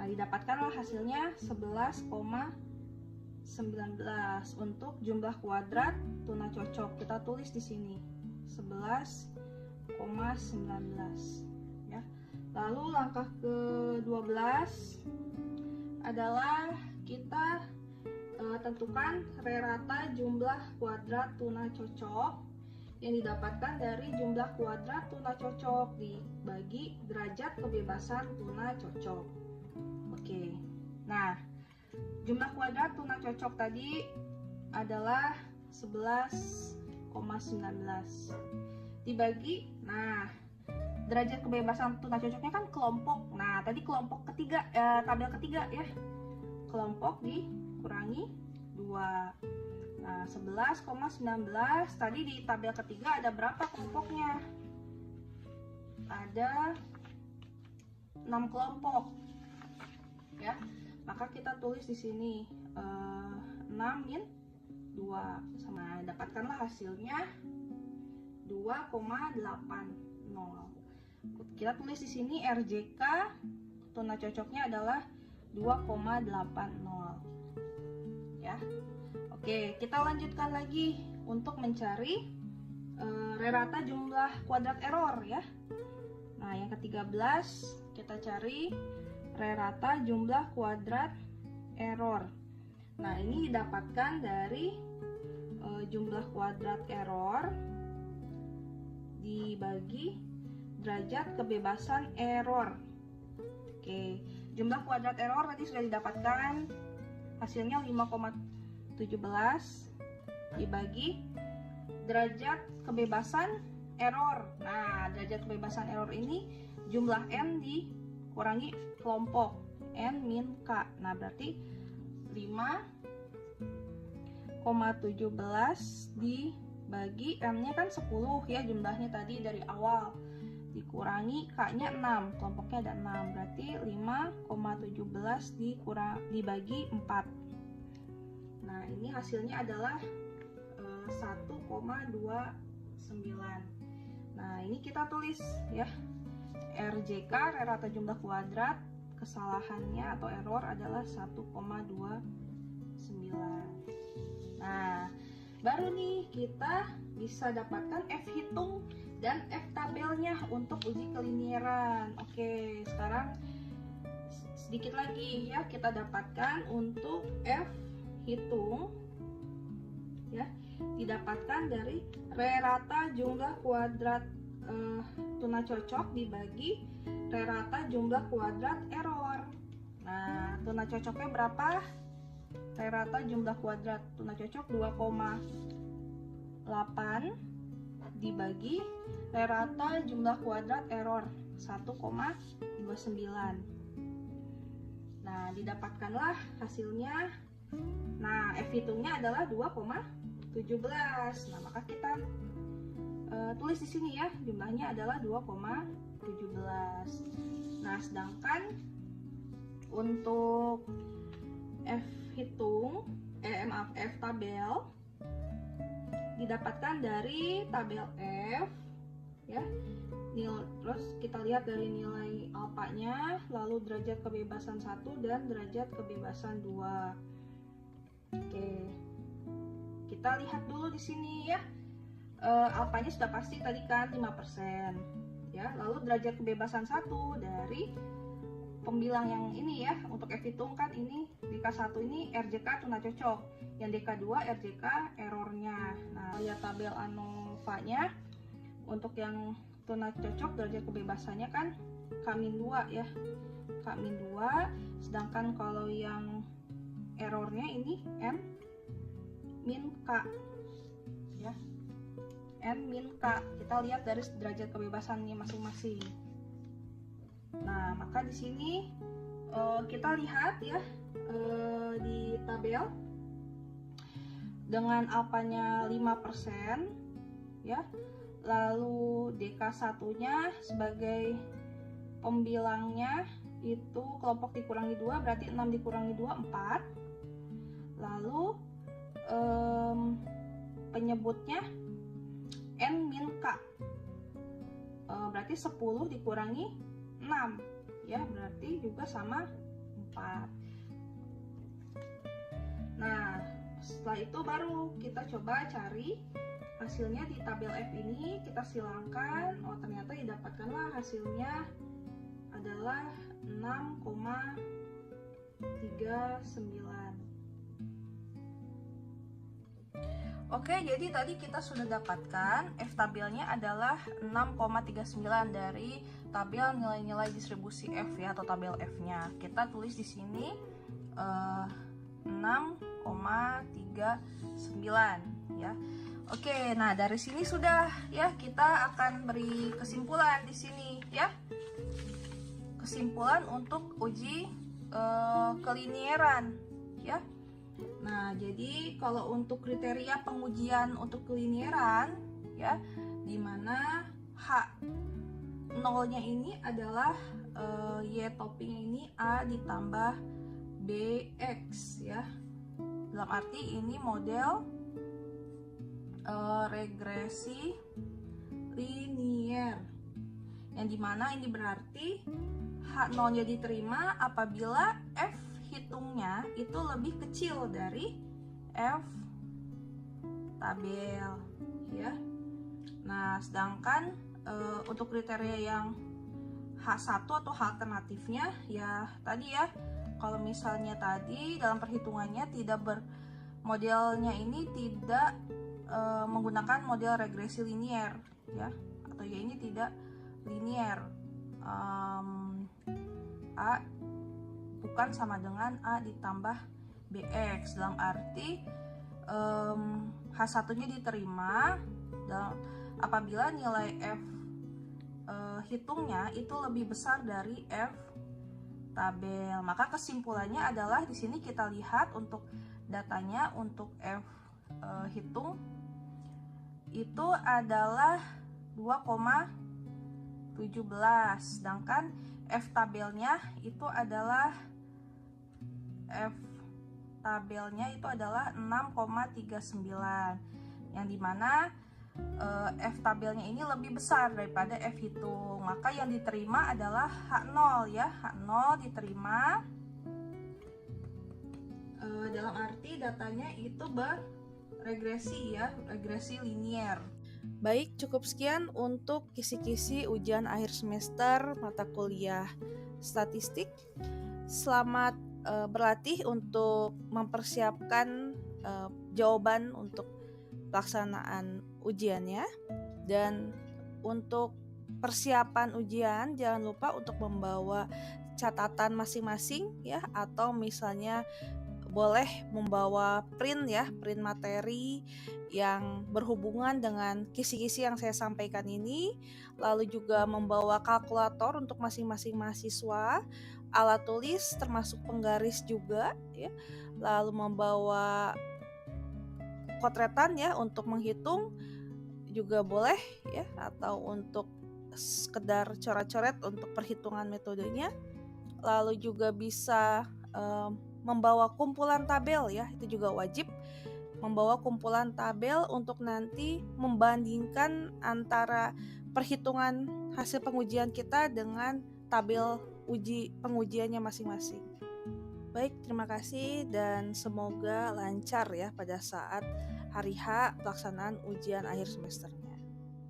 Nah, didapatkanlah hasilnya 11,19 untuk jumlah kuadrat tuna cocok. Kita tulis di sini 11,19 ya. Lalu langkah ke-12 adalah kita tentukan rata jumlah kuadrat tuna cocok yang didapatkan dari jumlah kuadrat tuna cocok dibagi derajat kebebasan tuna cocok. Oke. Nah, jumlah kuadrat tuna cocok tadi adalah 11,19 dibagi, nah derajat kebebasan tuna cocoknya kan kelompok. Nah, tadi kelompok ketiga, tabel ketiga ya, kelompok dikurangi 2. Nah, 11,19 tadi di tabel ketiga ada berapa kelompoknya? Ada 6 kelompok ya. Maka kita tulis di sini 6 min 2 sama, dapatkanlah hasilnya 2,80. Kita tulis di sini RJK tuna cocoknya adalah 2,80 ya. Oke, kita lanjutkan lagi untuk mencari rata jumlah kuadrat error ya. Nah, yang ke-13 kita cari rata jumlah kuadrat error. Nah, ini didapatkan dari jumlah kuadrat error dibagi derajat kebebasan error. Oke, jumlah kuadrat error tadi sudah didapatkan, hasilnya 5,17 dibagi derajat kebebasan error. Nah, derajat kebebasan error ini jumlah n dikurangi kelompok n min k. Nah, berarti 5,17 dibagi n-nya kan 10 ya jumlahnya tadi dari awal, dikurangi k-nya 6, kelompoknya ada 6, berarti 5,17 dibagi 4. Nah, ini hasilnya adalah 1,29. Nah, ini kita tulis ya, RJK rata jumlah kuadrat kesalahannya atau error adalah 1,29. Nah, baru nih kita bisa dapatkan F hitung dan F tabelnya untuk uji kelinieran. Oke, sekarang sedikit lagi ya kita dapatkan untuk F hitung ya, didapatkan dari rata jumlah kuadrat tuna cocok dibagi rata jumlah kuadrat error. Nah, tuna cocoknya berapa?
rata jumlah kuadrat tuna cocok 2,8 dibagi rata jumlah kuadrat error 1,29. Nah, didapatkanlah hasilnya. Nah, F hitungnya adalah 2,17. Nah, maka kita tulis di sini ya, jumlahnya adalah 2,17. Nah, sedangkan untuk F hitung, F tabel didapatkan dari tabel F ya. Terus kita lihat dari nilai alfanya, lalu derajat kebebasan 1 dan derajat kebebasan 2. Oke. Kita lihat dulu di sini ya. Alfanya sudah pasti tadi kan 5%. Ya, lalu derajat kebebasan 1 dari pembilang yang ini ya, untuk F hitung kan ini DK1 ini RJK tuna cocok, yang DK2 RJK errornya. Nah, lihat tabel ANOVA-nya. Untuk yang tuna cocok derajat kebebasannya kan K-2 ya, K-2, sedangkan kalau yang errornya ini N-K ya, N-K. Kita lihat dari derajat kebebasannya masing-masing. Nah, maka di sini kita lihat ya, di tabel dengan alfanya 5% ya. Lalu DK1-nya sebagai pembilangnya itu kelompok dikurangi 2, berarti 6 dikurangi 2 4. Lalu penyebutnya N-K, berarti 10 dikurangi 6 ya, berarti juga sama 4. Nah, setelah itu baru kita coba cari hasilnya di tabel F ini. Kita silangkan, oh ternyata didapatkanlah hasilnya adalah 6,39. Oke, jadi tadi kita sudah dapatkan F tabelnya adalah 6,39 dari tabel nilai-nilai distribusi F ya, atau tabel F-nya. Kita tulis di sini 6,39 ya. Oke, nah dari sini sudah ya, kita akan beri kesimpulan di sini ya. Kesimpulan untuk uji kelinieran ya. Nah, jadi kalau untuk kriteria pengujian untuk kelinieran ya, dimana H nolnya ini adalah Y toppingnya ini A ditambah BX ya. Dalam arti ini model regresi linier, yang dimana ini berarti H0 nya diterima apabila F hitungnya itu lebih kecil dari F tabel ya. Nah, sedangkan untuk kriteria yang H1 atau H alternatifnya ya tadi ya, kalau misalnya tadi dalam perhitungannya modelnya ini tidak menggunakan model regresi linier ya, atau ya ini tidak linier, A bukan sama dengan A ditambah BX, dalam arti H1 nya diterima apabila nilai F hitungnya itu lebih besar dari F tabel. Maka kesimpulannya adalah di sini kita lihat untuk datanya untuk F hitung itu adalah 2,17, sedangkan F tabelnya itu adalah 6,39, yang dimana F tabelnya ini lebih besar daripada F hitung. Maka yang diterima adalah H0 ya, H0 diterima dalam arti datanya itu regresi ya, regresi linier.
Baik, cukup sekian untuk kisi-kisi ujian akhir semester mata kuliah statistik. Selamat berlatih untuk mempersiapkan jawaban untuk pelaksanaan ujiannya. Dan untuk persiapan ujian jangan lupa untuk membawa catatan masing-masing ya, atau misalnya boleh membawa print ya, print materi yang berhubungan dengan kisi-kisi yang saya sampaikan ini, lalu juga membawa kalkulator untuk masing-masing mahasiswa, alat tulis termasuk penggaris juga ya, lalu membawa potretan ya untuk menghitung juga boleh ya, atau untuk sekedar coret-coret untuk perhitungan metodenya. Lalu juga bisa membawa kumpulan tabel ya, itu juga wajib membawa kumpulan tabel untuk nanti membandingkan antara perhitungan hasil pengujian kita dengan tabel pengujiannya masing-masing. Baik, terima kasih dan semoga lancar ya pada saat hari H pelaksanaan ujian akhir semesternya.